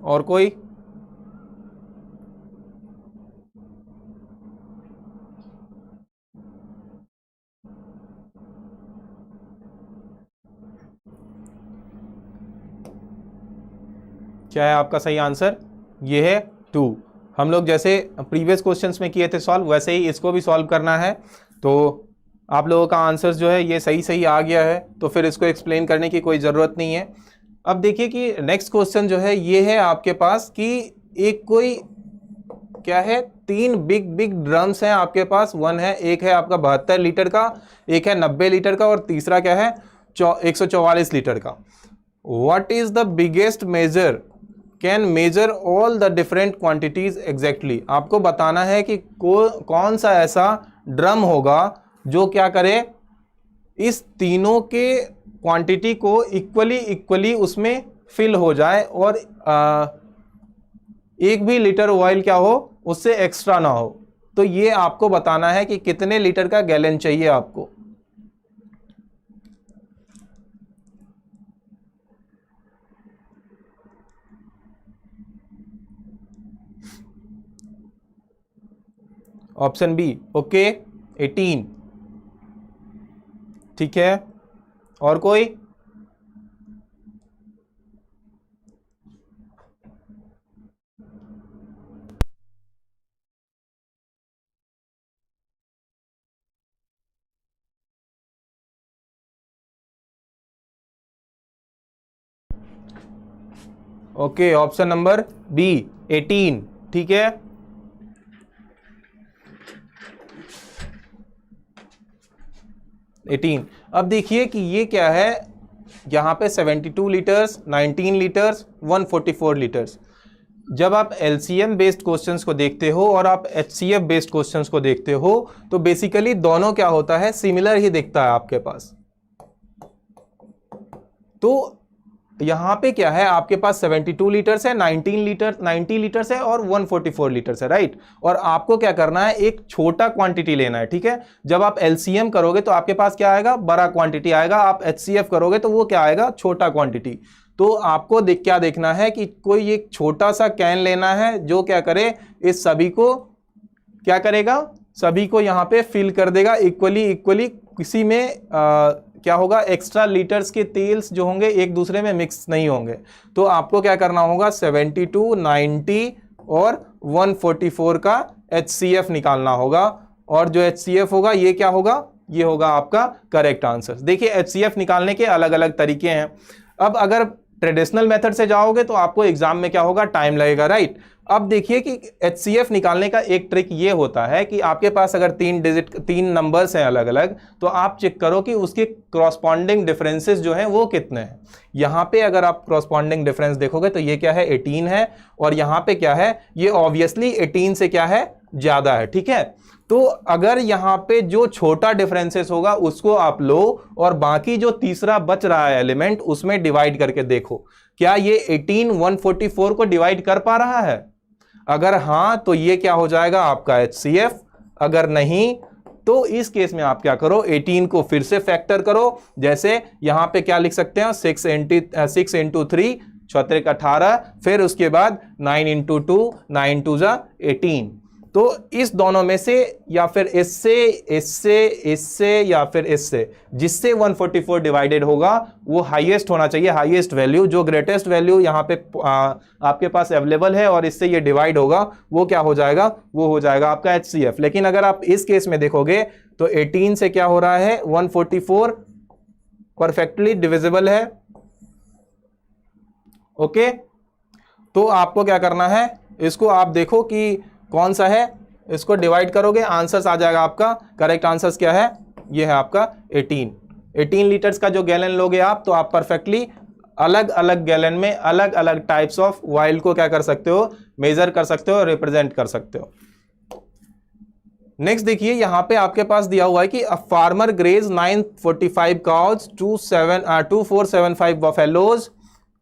और कोई? क्या है आपका सही आंसर? ये है 2। हम लोग जैसे प्रीवियस क्वेश्चंस में किए थे सॉल्व, वैसे ही इसको भी सॉल्व करना है। तो आप लोगों का आंसर जो है ये सही सही आ गया है, तो फिर इसको एक्सप्लेन करने की कोई ज़रूरत नहीं है। अब देखिए कि नेक्स्ट क्वेश्चन जो है ये है आपके पास कि एक कोई क्या है 3 बिग बिग ड्रम्स हैं आपके पास। एक है आपका 72 लीटर का, एक है 90 लीटर का, और तीसरा क्या है 144 लीटर का। What is the biggest measure can measure all the different quantities exactly. आपको बताना है कि कौन सा ऐसा ड्रम होगा जो क्या करे इस तीनों के क्वांटिटी को इक्वली उसमें फिल हो जाए, और एक भी लीटर ऑयल क्या हो उससे एक्स्ट्रा ना हो। तो ये आपको बताना है कि कितने लीटर का गैलन चाहिए आपको। ऑप्शन बी, ओके 18, ठीक है। और कोई? ओके, ऑप्शन नंबर बी 18, ठीक है। अब देखिए कि ये क्या है, यहाँ पे 72 लीटर्स, 19 लीटर्स, 144 लीटर्स। जब आप LCM बेस्ड क्वेश्चंस को देखते हो और आप HCF बेस्ड क्वेश्चंस को देखते हो तो बेसिकली दोनों क्या होता है सिमिलर ही दिखता है आपके पास। तो यहाँ पे क्या है आपके पास 72 लीटर्स है, 90 लीटर्स है और 144 लीटर्स है, राइट। और आपको क्या करना है एक छोटा क्वांटिटी लेना है, ठीक है। जब आप LCM करोगे तो आपके पास क्या आएगा बड़ा क्वांटिटी आएगा, आप HCF करोगे तो वो क्या आएगा छोटा क्वांटिटी। तो आपको क्या देखना है कि कोई एक छोटा सा कैन लेना है जो क्या करे इस सभी को क्या करेगा, सभी को यहाँ पे फिल कर देगा इक्वली। किसी में क्या होगा एक्स्ट्रा लीटर्स के तेल्स जो होंगे एक दूसरे में मिक्स नहीं होंगे। तो आपको क्या करना होगा 72, 90 और 144 का HCF निकालना होगा, और जो HCF होगा ये क्या होगा, ये होगा आपका करेक्ट आंसर। देखिए HCF निकालने के अलग अलग तरीके हैं। अब अगर ट्रेडिशनल मेथड से जाओगे तो आपको एग्जाम में क्या होगा, टाइम लगेगा, राइट। अब देखिए कि HCF निकालने का एक ट्रिक ये होता है कि आपके पास अगर 3 नंबर्स हैं अलग अलग, तो आप चेक करो कि उसके क्रॉसपॉन्डिंग डिफरेंसेस जो हैं वो कितने हैं। यहाँ पे अगर आप क्रॉसपॉन्डिंग डिफरेंस देखोगे तो ये क्या है, 18 है, और यहाँ पे क्या है, ये ऑब्वियसली 18 से क्या है, ज्यादा है, ठीक है। तो अगर यहाँ पे जो छोटा डिफरेंसेस होगा उसको आप लो, और बाकी जो तीसरा बच रहा है एलिमेंट उसमें डिवाइड करके देखो, क्या ये 18 144 को डिवाइड कर पा रहा है। अगर हाँ तो ये क्या हो जाएगा आपका HCF, अगर नहीं तो इस केस में आप क्या करो, 18 को फिर से फैक्टर करो। जैसे यहां पे क्या लिख सकते हैं, 6 इंटू 3 चौथे का 18, फिर उसके बाद 9 इंटू 2 9 2 जा 18। तो इस दोनों में से या फिर इससे या फिर इससे, जिससे 144 डिवाइडेड होगा वो हाईएस्ट होना चाहिए, हाईएस्ट वैल्यू। जो ग्रेटेस्ट वैल्यू यहाँ पे आपके पास अवेलेबल है और इससे ये डिवाइड होगा, वो क्या हो जाएगा, वो हो जाएगा आपका HCF। लेकिन अगर आप इस केस में देखोगे तो 18 से क्या हो रहा है, 144 परफेक्टली डिविजिबल है, ओके। तो आपको क्या करना है, इसको आप देखो कि कौन सा है, इसको डिवाइड करोगे आंसर्स आ जाएगा आपका। करेक्ट आंसर्स क्या है, ये है आपका 18 लीटर्स का जो गैलन लोगे आप, तो आप परफेक्टली अलग अलग गैलन में अलग अलग टाइप्स ऑफ ऑयल को क्या कर सकते हो, मेजर कर सकते हो, रिप्रेजेंट कर सकते हो। नेक्स्ट देखिए यहां पे आपके पास दिया हुआ है कि a farmer graze 945 cows 2475 buffaloes,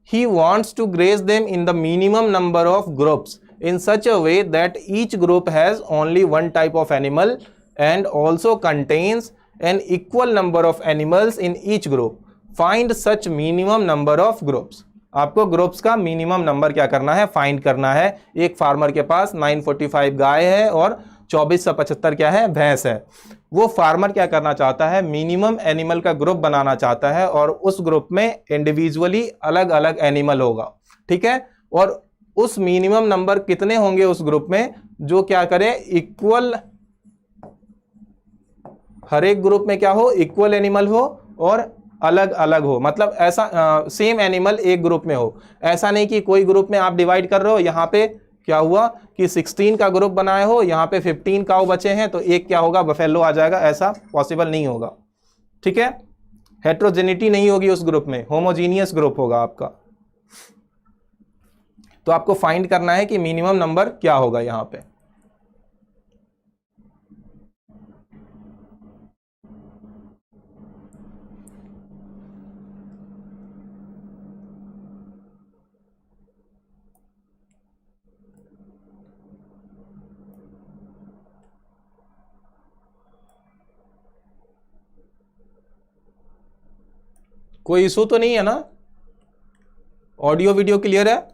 he wants to graze them in the minimum number of groups in such a way that each group has only one type of animal and also contains an equal number of animals in each group. Find such minimum number of groups. आपको groups का minimum number क्या करना है, find करना है। एक farmer के पास 945 गाय है और 2475 क्या है, भैंस है। वो फार्मर क्या करना चाहता है, मिनिमम एनिमल का ग्रुप बनाना चाहता है, और उस ग्रुप में इंडिविजुअली अलग अलग एनिमल होगा, ठीक है। और उस मिनिमम नंबर कितने होंगे उस ग्रुप में, जो क्या करे, इक्वल, हर एक ग्रुप में क्या हो, इक्वल एनिमल हो और अलग अलग हो। मतलब ऐसा सेम एनिमल एक ग्रुप में हो। ऐसा नहीं कि कोई ग्रुप में आप डिवाइड कर रहे हो, यहाँ पे क्या हुआ कि 16 का ग्रुप बनाए हो, यहाँ पे 15 काऊ बचे हैं, तो एक क्या होगा, बफेलो आ जाएगा। ऐसा पॉसिबल नहीं होगा, ठीक है। हेट्रोजेनिटी नहीं होगी उस ग्रुप में, होमोजीनियस ग्रुप होगा आपका। तो आपको फाइंड करना है कि मिनिमम नंबर क्या होगा यहां पे। कोई इशू तो नहीं है ना, ऑडियो वीडियो क्लियर है।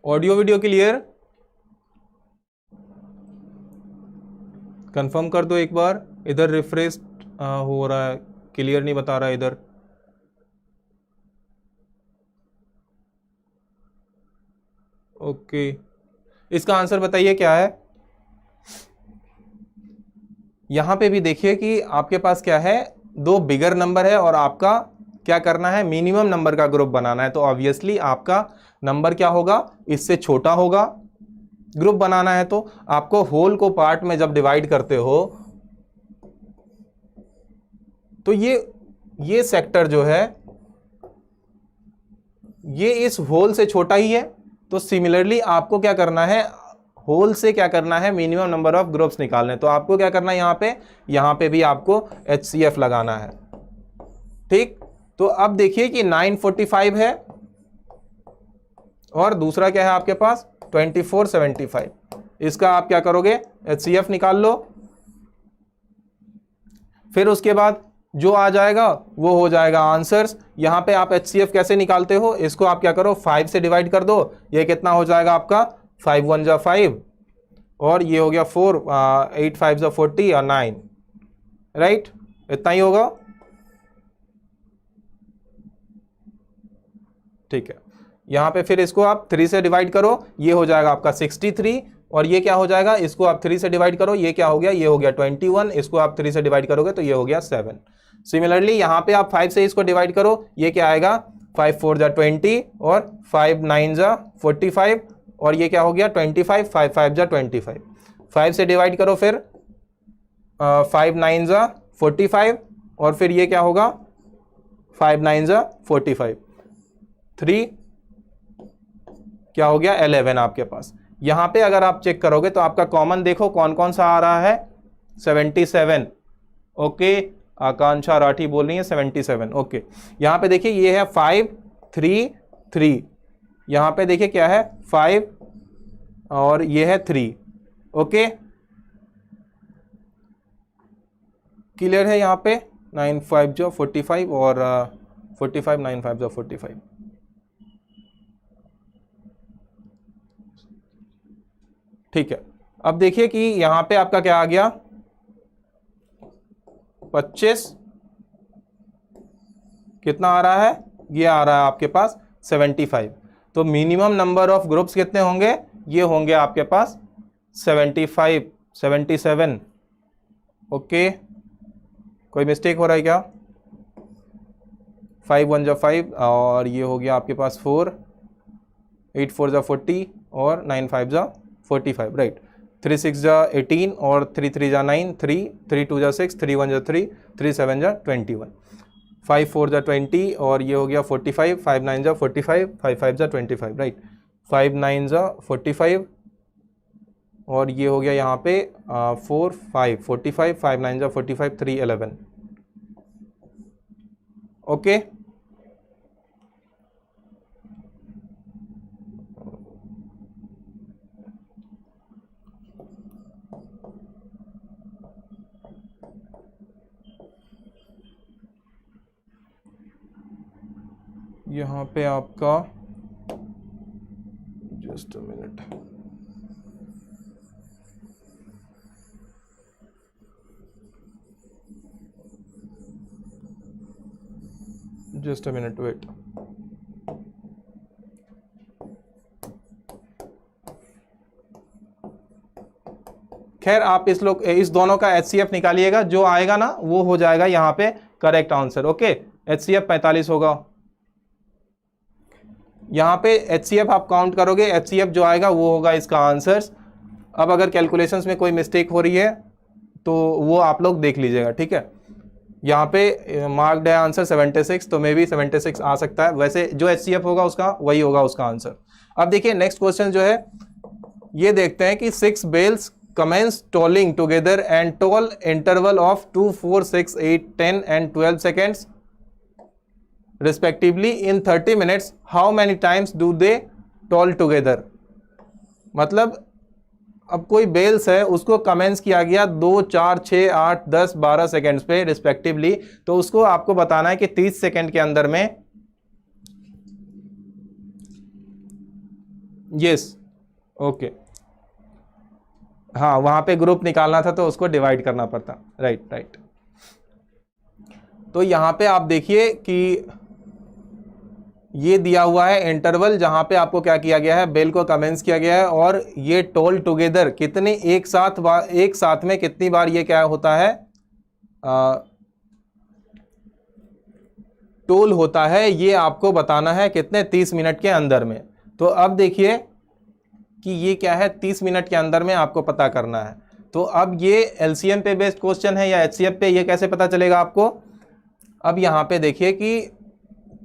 ऑडियो वीडियो क्लियर, कंफर्म कर दो एक बार। इधर रिफ्रेश हो रहा है, क्लियर नहीं बता रहा है इधर। ओके, इसका आंसर बताइए क्या है। यहां पे भी देखिए कि आपके पास क्या है, दो बिगर नंबर है और आपका क्या करना है, मिनिमम नंबर का ग्रुप बनाना है। तो ऑब्वियसली आपका नंबर क्या होगा, इससे छोटा होगा। ग्रुप बनाना है तो आपको होल को पार्ट में जब डिवाइड करते हो तो ये सेक्टर जो है ये इस होल से छोटा ही है, तो सिमिलरली आपको क्या करना है, होल से क्या करना है, मिनिमम नंबर ऑफ ग्रुप्स निकालने। तो आपको क्या करना है, यहाँ पे भी आपको HCF लगाना है। ठीक, तो अब देखिए कि 945 है और दूसरा क्या है आपके पास 2475। इसका आप क्या करोगे, HCF निकाल लो। फिर उसके बाद जो आ जाएगा वो हो जाएगा आंसर्स। यहाँ पे आप HCF कैसे निकालते हो, इसको आप क्या करो 5 से डिवाइड कर दो। ये कितना हो जाएगा आपका 5 1 जा 5 और ये हो गया 4, 8 5 जा 40 और 9, राइट, इतना ही होगा। ठीक है, यहाँ पे फिर इसको आप 3 से डिवाइड करो, ये हो जाएगा आपका 63 और ये क्या हो जाएगा, इसको आप 3 से डिवाइड करो, ये क्या हो गया, ये हो गया 21, इसको आप 3 से डिवाइड करोगे तो ये हो गया 7। सिमिलरली यहाँ पे आप 5 से इसको डिवाइड करो, ये क्या आएगा 5 4 जा 20 और 5 9 जा 45 और ये क्या हो गया 25, 5 5 जा 25। 5 से डिवाइड करो फिर 5 9 जा 45 और फिर ये क्या होगा 5 9 जा 45, 3 क्या हो गया 11 आपके पास। यहाँ पे अगर आप चेक करोगे तो आपका कॉमन देखो कौन कौन सा आ रहा है, 77। ओके, आकांक्षा राठी बोल रही है 77। ओके, यहाँ पे देखिए ये है 5 3 3, यहाँ पे देखिए क्या है 5 और ये है 3। ओके, क्लियर है। यहाँ पे 9 5 जो 45 और 45 9 5 जो 45। ठीक है, अब देखिए कि यहाँ पे आपका क्या आ गया 25, कितना आ रहा है, ये आ रहा है आपके पास 75। तो मिनिमम नंबर ऑफ ग्रुप्स कितने होंगे, ये होंगे आपके पास 75 77। ओके, कोई मिस्टेक हो रहा है क्या, 5 1 जा 5 और ये हो गया आपके पास 4, 8 4 जा 40 और 9 5 जा 45, राइट। 3 6 जा 18 और 3 3 जा 9, 3 3 2 जा 6, 3 1 जा 3, 3 7 जा 21, 5 4 जा 20 और ये हो गया 45, 5 9 जा 45, 5 5 जा 25, राइट। 5 9 जा 45 और ये हो गया यहाँ पे 4 5 45, 5 9 जा 45, 3 11। ओके, यहाँ पे आपका just a minute, just a minute wait. खैर आप इस दोनों का HCF निकालिएगा, जो आएगा ना वो हो जाएगा यहाँ पे करेक्ट आंसर। ओके, HCF 45 होगा। यहाँ पे HCF आप काउंट करोगे, HCF जो आएगा वो होगा इसका आंसर्स। अब अगर कैलकुलेशंस में कोई मिस्टेक हो रही है तो वो आप लोग देख लीजिएगा, ठीक है। यहाँ पे मार्क्ड है आंसर 76, तो मे बी 76 आ सकता है, वैसे जो HCF होगा उसका वही होगा उसका आंसर। अब देखिए नेक्स्ट क्वेश्चन जो है ये देखते हैं कि 6 bells commence tolling together and toll interval of 2 4 6 8 10 and 12 seconds respectively in 30 minutes, how many times do they toll together। मतलब अब कोई बेल्स है उसको कमेंस किया गया 2 4 6 8 10 12 सेकेंड्स पे रिस्पेक्टिवली, तो उसको आपको बताना है कि 30 सेकेंड के अंदर में, यस ओके, हाँ वहां पे ग्रुप निकालना था तो उसको डिवाइड करना पड़ता, राइट राइट। तो यहाँ पे आप देखिए कि ये दिया हुआ है इंटरवल जहां पे आपको क्या किया गया है, बेल को कमेंस किया गया है, और ये टोल टुगेदर कितने एक साथ में कितनी बार ये क्या होता है टोल होता है, ये आपको बताना है कितने 30 मिनट के अंदर में। तो अब देखिए कि ये क्या है 30 मिनट के अंदर में आपको पता करना है। तो अब ये एलसीएम पे बेस्ड क्वेश्चन है या एचसीएफ पे, ये कैसे पता चलेगा आपको। अब यहाँ पे देखिए कि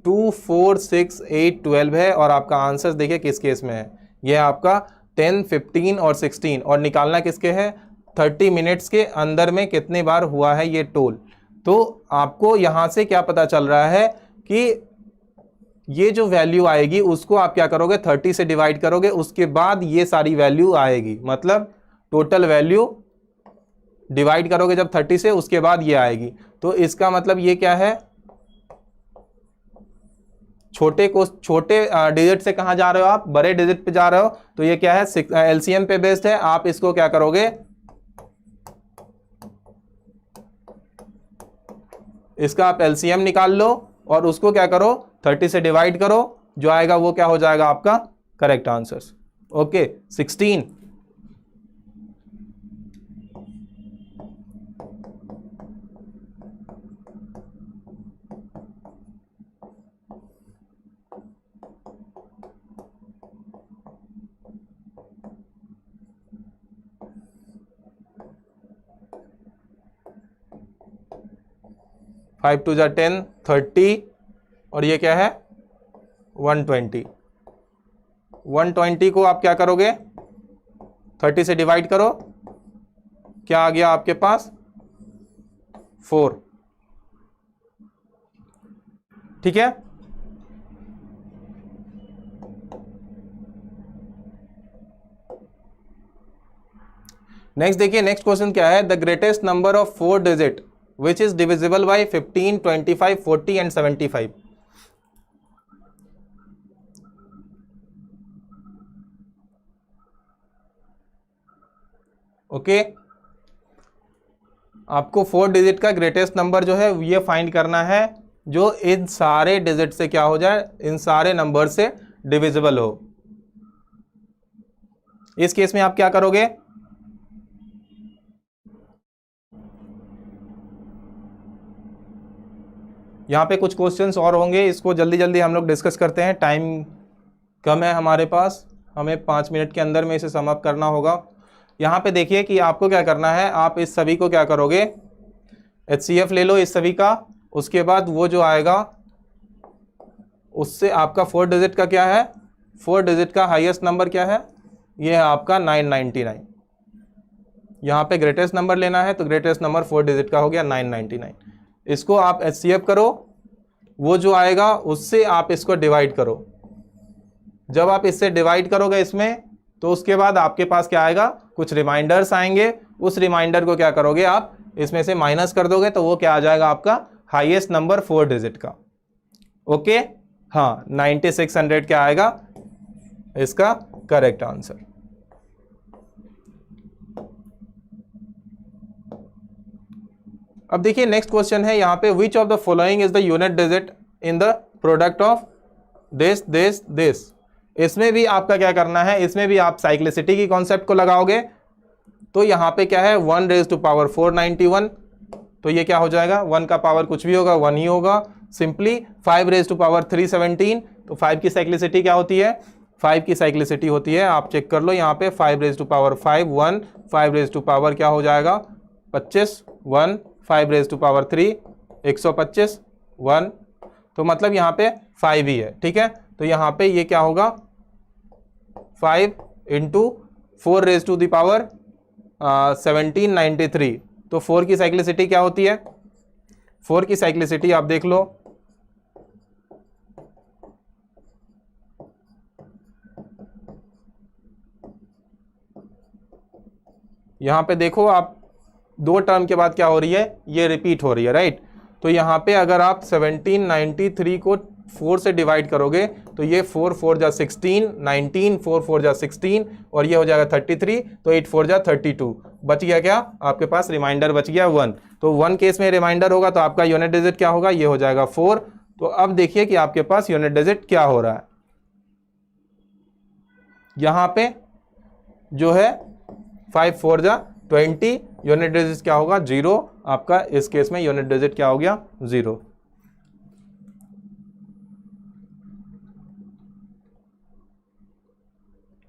2 4 6 8 12 है और आपका आंसर देखिए किस केस में है, यह आपका 10 15 और 16 और निकालना किसके है 30 मिनट्स के अंदर में कितने बार हुआ है ये टोल। तो आपको यहां से क्या पता चल रहा है कि ये जो वैल्यू आएगी उसको आप क्या करोगे 30 से डिवाइड करोगे, उसके बाद ये सारी वैल्यू आएगी, मतलब टोटल वैल्यू डिवाइड करोगे जब 30 से उसके बाद ये आएगी। तो इसका मतलब ये क्या है, छोटे डिजिट से कहां जा रहे हो आप, बड़े डिजिट पे जा रहे हो, तो ये क्या है एलसीएम पे बेस्ड है। आप इसको क्या करोगे, इसका आप एलसीएम निकाल लो और उसको क्या करो 30 से डिवाइड करो, जो आएगा वो क्या हो जाएगा आपका correct answer. Okay 16। Five two जा 10 30 और ये क्या है 120। 120 को आप क्या करोगे 30 से डिवाइड करो, क्या आ गया आपके पास 4। ठीक है, नेक्स्ट देखिए, नेक्स्ट क्वेश्चन क्या है, the greatest number of 4 digit which is divisible by 15 25 40 and 75। Okay आपको 4 डिजिट का ग्रेटेस्ट नंबर जो है ये फाइंड करना है जो इन सारे डिजिट से क्या हो जाए, इन सारे नंबर से डिविजिबल हो। इस केस में आप क्या करोगे, यहां पे कुछ क्वेश्चंस और होंगे, इसको जल्दी जल्दी हम लोग डिस्कस करते हैं, टाइम कम है हमारे पास, हमें 5 मिनट के अंदर में इसे समाप्त करना होगा। यहाँ पे देखिए कि आपको क्या करना है, आप इस सभी को क्या करोगे HCF ले लो इस सभी का, उसके बाद वो जो आएगा उससे आपका 4 डिजिट का क्या है, 4 डिजिट का हाईएस्ट नंबर क्या है, ये है आपका 999। यहाँ पे ग्रेटेस्ट नंबर लेना है तो ग्रेटेस्ट नंबर 4 डिजिट का हो गया 999। इसको आप HCF करो, वो जो आएगा उससे आप इसको डिवाइड करो। जब आप इससे डिवाइड करोगे इसमें, तो उसके बाद आपके पास क्या आएगा, कुछ रिमाइंडर्स आएंगे, उस रिमाइंडर को क्या करोगे आप इसमें से माइनस कर दोगे, तो वो क्या आ जाएगा आपका हाईएस्ट नंबर 4 डिजिट का। ओके हाँ 9600 क्या आएगा इसका करेक्ट आंसर। अब देखिए नेक्स्ट क्वेश्चन है यहाँ पे, which of the following is the unit digit in the product of this this this. इसमें भी आपका क्या करना है, इसमें भी आप साइक्लिसिटी की कॉन्सेप्ट को लगाओगे। तो यहाँ पे क्या है 1 रेज टू पावर 491, तो ये क्या हो जाएगा 1 का पावर कुछ भी होगा 1 ही होगा। सिंपली 5 रेज टू पावर 317, तो 5 की साइक्लिसिटी क्या होती है, 5 की साइक्लिसिटी होती है, आप चेक कर लो यहाँ पे 5 raise to power 5 1, 5 raise to power क्या हो जाएगा 25 1, 5 रेज टू पावर 3 125 1, तो मतलब यहाँ पे 5 ही है। ठीक है, तो यहाँ पे ये क्या होगा 5 into 4 raise to the power 1793, तो 4 की साइक्लिसिटी क्या होती है, 4 की साइक्लिसिटी आप देख लो, यहां पे देखो आप 2 टर्म के बाद क्या हो रही है, ये रिपीट हो रही है राइट। तो यहाँ पे अगर आप 1793 को 4 से डिवाइड करोगे तो ये 4 4 जा 16, 19 4 4 जा 16 और ये हो जाएगा 33, तो 8 4 जा 32, बच गया क्या आपके पास रिमाइंडर बच गया 1। तो 1 केस में रिमाइंडर होगा तो आपका यूनिट डिजिट क्या होगा, ये हो जाएगा 4। तो अब देखिए कि आपके पास यूनिट डिजिट क्या हो रहा है, यहाँ पे जो है 5 4 जा 20, यूनिट डिजिट क्या होगा 0, आपका इस केस में यूनिट डिजिट क्या हो गया 0।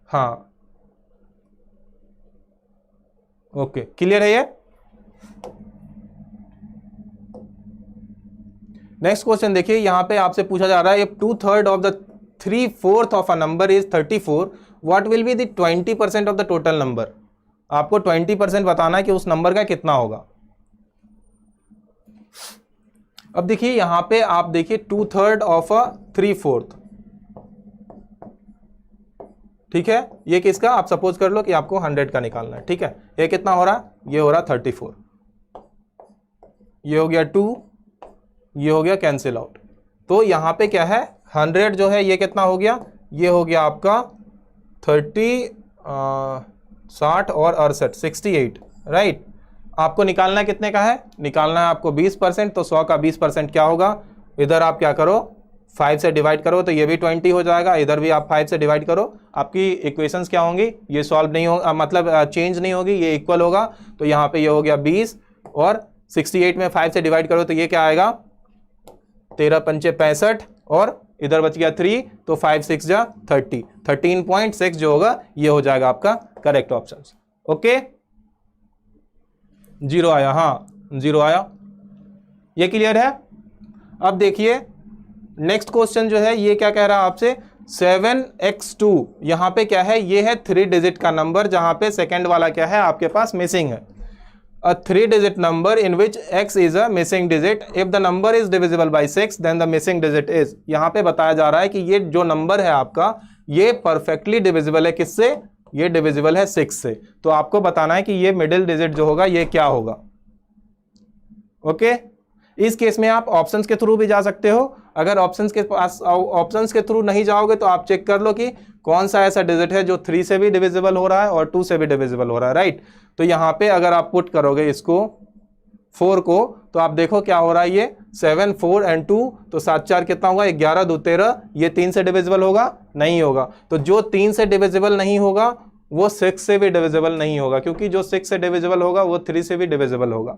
हाँ ओके क्लियर है ये। नेक्स्ट क्वेश्चन देखिए, यहां पे आपसे पूछा जा रहा है, if 2/3 of the 3/4 of a number is 34, what will be the 20% of the total number. आपको 20% बताना है कि उस नंबर का कितना होगा। अब देखिए यहां पे आप देखिए 2/3 ऑफ अ 3/4, ठीक है, ये किसका, आप सपोज कर लो कि आपको 100 का निकालना है, ठीक है। ये कितना हो रहा, ये हो रहा 34, ये हो गया 2, ये हो गया कैंसिल आउट। तो यहां पे क्या है, 100 जो है ये कितना हो गया, ये हो गया आपका 60 और 68, राइट। आपको निकालना कितने का है, निकालना है आपको 20%, तो 100 का 20% क्या होगा, इधर आप क्या करो 5 से डिवाइड करो तो ये भी 20 हो जाएगा, इधर भी आप 5 से डिवाइड करो, आपकी इक्वेशंस क्या होंगी, ये सॉल्व नहीं होगा, मतलब चेंज नहीं होगी, ये इक्वल होगा। तो यहाँ पे ये हो गया 20 और 68 में 5 से डिवाइड करो तो ये क्या आएगा 13 पंचे 65 और इधर बच गया 3, तो 5 6 जा 30, 13.6 जो होगा ये हो जाएगा आपका करेक्ट ऑप्शन। ओके, 0 आया, हाँ 0 आया, ये क्लियर है। अब देखिए नेक्स्ट क्वेश्चन जो है ये क्या कह रहा है आपसे, 7x2, यहां पे क्या है, ये है 3 डिजिट का नंबर, जहां पे सेकंड वाला क्या है आपके पास मिसिंग है। A 3 digit number in which x is a missing digit. If the number is divisible by 6, then the missing digit is. यहाँ पे बताया जा रहा है कि ये जो नंबर है आपका ये परफेक्टली डिविजिबल है किससे, ये डिविजिबल है 6 से। तो आपको बताना है कि ये मिडिल डिजिट जो होगा ये क्या होगा। ओके, इस केस में आप ऑप्शंस के थ्रू भी जा सकते हो। अगर ऑप्शंस के थ्रू नहीं जाओगे तो आप चेक कर लो कि कौन सा ऐसा डिजिट है जो 3 से भी डिविजिबल हो रहा है और 2 से भी डिविजिबल हो रहा है, राइट। तो यहाँ पे अगर आप पुट करोगे इसको 4 को तो आप देखो क्या हो रहा है, ये 7 4 एंड 2, तो 7 4 कितना हुआ 11 2 13, ये 3 से डिविजिबल होगा, नहीं होगा। तो जो 3 से डिविजिबल नहीं होगा वो 6 से भी डिविजिबल नहीं होगा, क्योंकि जो 6 से डिविजिबल होगा वो 3 से भी डिविजिबल होगा।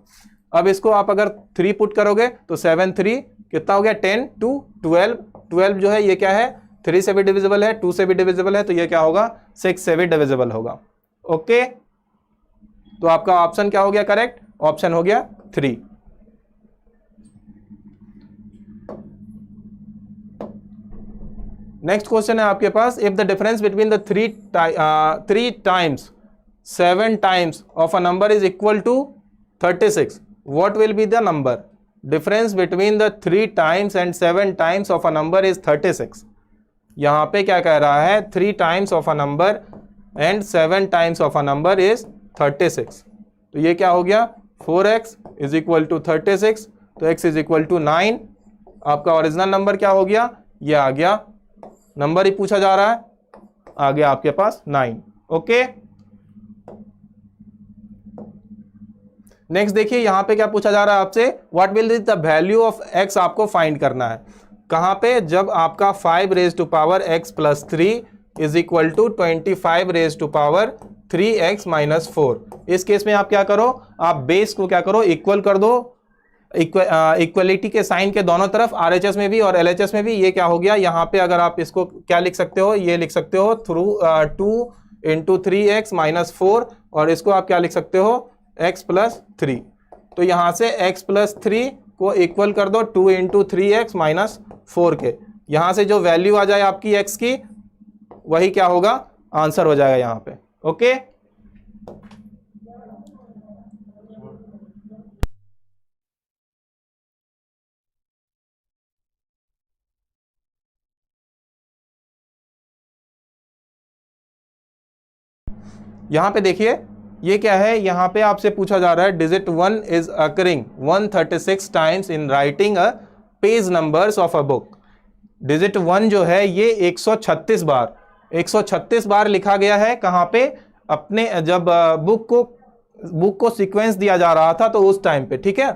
अब इसको आप अगर 3 पुट करोगे तो 7 3 कितना हो गया 10 2 12, 12 जो है ये क्या है 3 से भी डिविजिबल है, 2 से भी डिविजिबल है, तो ये क्या होगा 6 से भी डिविजिबल होगा। ओके, तो आपका ऑप्शन क्या हो गया करेक्ट, ऑप्शन हो गया 3। नेक्स्ट क्वेश्चन है आपके पास, if the difference between the 3 times 7 times of a number is equal to 36, what will be the number. Difference between the 3 times and 7 times of a number is 36। यहां पे क्या कह रहा है, 3 times of a number and 7 times of a number is 36। तो ये क्या हो गया 4x इज इक्वल टू 36, तो x इज इक्वल टू 9। आपका ओरिजिनल नंबर क्या हो गया, ये आ गया, नंबर ही पूछा जा रहा है, आ गया आपके पास 9। ओके, नेक्स्ट देखिए यहां पे क्या पूछा जा रहा है आपसे, what will the value of x आपको फाइंड करना है। कहां पे, जब आपका 5 raise to power x plus 3 is equal to 25 raise to power 3x minus 4। इस केस में आप क्या करो, आप बेस को क्या करो इक्वल कर दो, इक्वलिटी के साइन के दोनों तरफ, RHS में भी और LHS में भी। ये क्या हो गया, यहाँ पे अगर आप इसको क्या लिख सकते हो, ये लिख सकते हो थ्रू 2 इंटू 3x माइनस 4, और इसको आप क्या लिख सकते हो x प्लस 3। तो यहाँ से x प्लस 3 को इक्वल कर दो 2 इंटू 3x माइनस 4 के, यहाँ से जो वैल्यू आ जाए आपकी x की वही क्या होगा आंसर हो जाएगा यहाँ पे। ओके, यहां पे देखिए ये क्या है, यहां पे आपसे पूछा जा रहा है digit 1 is occurring 136 times in writing a page numbers of a book. Digit 1 जो है ये 136 बार लिखा गया है, कहां पे, अपने जब बुक को सीक्वेंस दिया जा रहा था तो उस टाइम पे, ठीक है।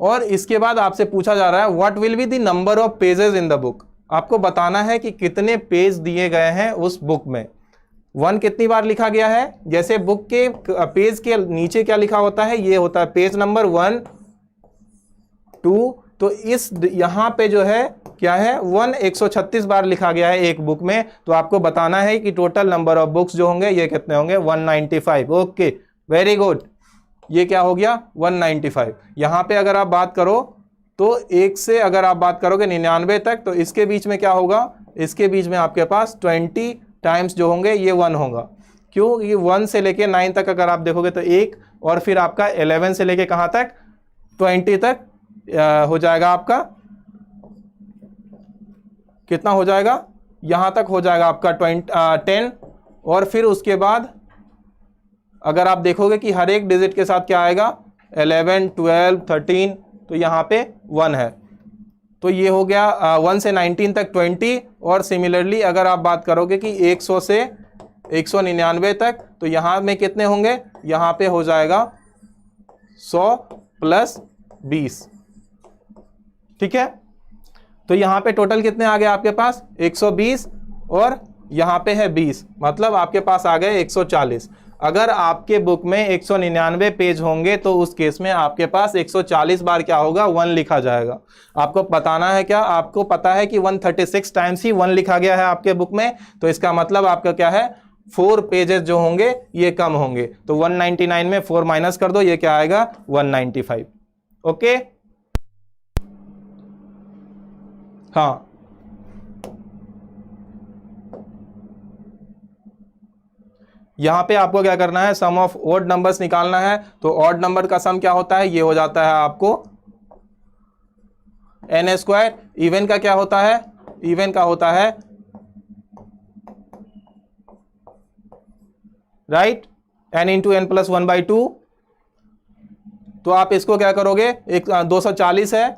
और इसके बाद आपसे पूछा जा रहा है what will be the number of pages in the book. आपको बताना है कि कितने पेज दिए गए हैं उस बुक में। 1 कितनी बार लिखा गया है, जैसे बुक के पेज के नीचे क्या लिखा होता है, ये होता है पेज नंबर 1 2, तो इस यहां पे जो है क्या है 136 बार लिखा गया है एक बुक में। तो आपको बताना है कि टोटल नंबर ऑफ बुक्स जो होंगे ये कितने होंगे 195। ओके, वेरी गुड, ये क्या हो गया 195। यहां पे अगर आप बात करो तो 1 से अगर आप बात करोगे 99 तक, तो इसके बीच में क्या होगा, इसके बीच में आपके पास 20 टाइम्स जो होंगे ये 1 होगा। क्यों, ये 1 से लेके 9 तक अगर आप देखोगे तो 1, और फिर आपका 11 से लेके कहाँ तक, 20 तक हो जाएगा आपका, कितना हो जाएगा, यहाँ तक हो जाएगा आपका 10, और फिर उसके बाद अगर आप देखोगे कि हर एक डिजिट के साथ क्या आएगा, 11, 12, 13, तो यहाँ पे 1 है। तो ये हो गया 1 से 19 तक 20, और सिमिलरली अगर आप बात करोगे कि 100 से 199 तक, तो यहाँ में कितने होंगे, यहाँ पे हो जाएगा 100 प्लस 20, ठीक है। तो यहाँ पे टोटल कितने आ गए आपके पास, 120, और यहाँ पे है 20, मतलब आपके पास आ गए 140। अगर आपके बुक में 199 पेज होंगे तो उस केस में आपके पास 140 बार क्या होगा, 1 लिखा जाएगा। आपको बताना है क्या, आपको पता है कि 136 टाइम्स ही 1 लिखा गया है आपके बुक में, तो इसका मतलब आपका क्या है, 4 पेजेस जो होंगे ये कम होंगे। तो 199 में 4 माइनस कर दो, ये क्या आएगा, 195। ओके, हाँ, यहां पे आपको क्या करना है, सम ऑफ ऑड नंबर्स निकालना है। तो ऑड नंबर का सम क्या होता है, ये हो जाता है आपको n²। इवन का क्या होता है, इवन का होता है right n into n plus 1/2। तो आप इसको क्या करोगे, एक 240 है,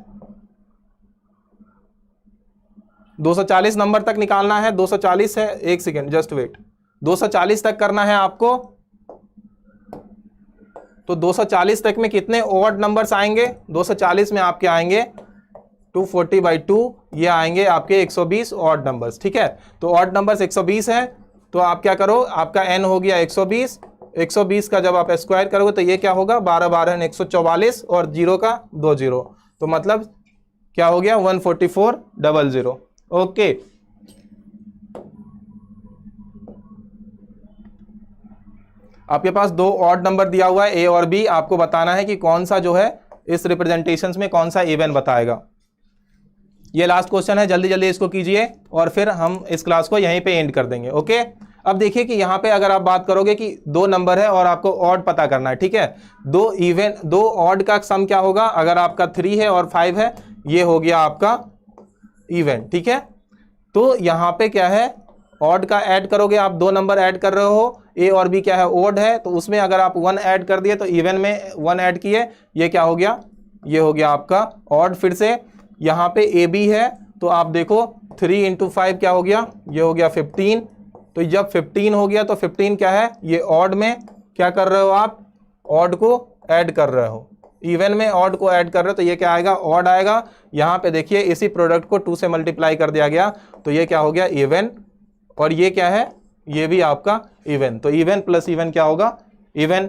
240 नंबर तक निकालना है, 240 है, एक सेकेंड जस्ट वेट, 240 तक करना है आपको। तो 240 तक में कितने ऑड नंबर्स आएंगे, 240 में आपके आएंगे 240/2, ये आएंगे आपके 120 ऑड नंबर्स, ठीक है। तो ऑड नंबर्स 120 है, तो आप क्या करो, आपका n हो गया 120, 120 का जब आप स्क्वायर करोगे तो ये क्या होगा, 12 12 144, और 0 का 2 0, तो मतलब क्या हो गया, 14400। ओके, आपके पास 2 ऑड नंबर दिया हुआ है, ए और बी, आपको बताना है कि कौन सा जो है इस रिप्रेजेंटेशंस में कौन सा इवन बताएगा। ये लास्ट क्वेश्चन है, जल्दी जल्दी इसको कीजिए और फिर हम इस क्लास को यहीं पे एंड कर देंगे। ओके, अब देखिए कि यहाँ पे अगर आप बात करोगे कि 2 नंबर है और आपको ऑड पता करना है, ठीक है। 2 ऑड का सम क्या होगा, अगर आपका 3 है और 5 है, ये हो गया आपका इवन, ठीक है। तो यहाँ पे क्या है, ऑड का ऐड करोगे, आप 2 नंबर ऐड कर रहे हो, ए और बी क्या है, ऑड है, तो उसमें अगर आप 1 ऐड कर दिए तो इवन में 1 ऐड किए, ये क्या हो गया, ये हो गया आपका ऑड। फिर से यहाँ पे ए बी है, तो आप देखो 3 इंटू 5 क्या हो गया, ये हो गया 15। तो जब 15 हो गया तो 15 क्या है, ये ऑड में क्या कर रहे हो आप, ऑड को ऐड कर रहे हो, इवन में ऑड को ऐड कर रहे हो, तो ये क्या आएगा, ऑड आएगा। यहाँ पे देखिए इसी प्रोडक्ट को 2 से मल्टीप्लाई कर दिया गया, तो ये क्या हो गया, इवन, और ये क्या है, ये भी आपका इवन। तो इवन प्लस इवन क्या होगा, इवन।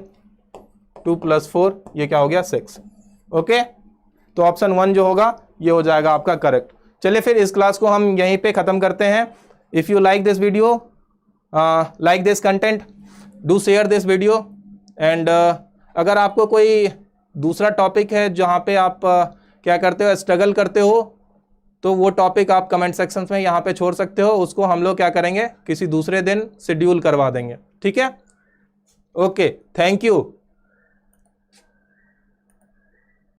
2 + 4 ये क्या हो गया, 6। ओके, तो ऑप्शन 1 जो होगा ये हो जाएगा आपका करेक्ट। चलिए फिर इस क्लास को हम यहीं पे ख़त्म करते हैं। If you like this video, like this content, do share this video, and अगर आपको कोई दूसरा टॉपिक है जहाँ पे आप क्या करते हो, स्ट्रगल करते हो, तो वो टॉपिक आप कमेंट सेक्शन में यहाँ पे छोड़ सकते हो, उसको हम लोग क्या करेंगे, किसी दूसरे दिन शेड्यूल करवा देंगे, ठीक है। Okay, thank you.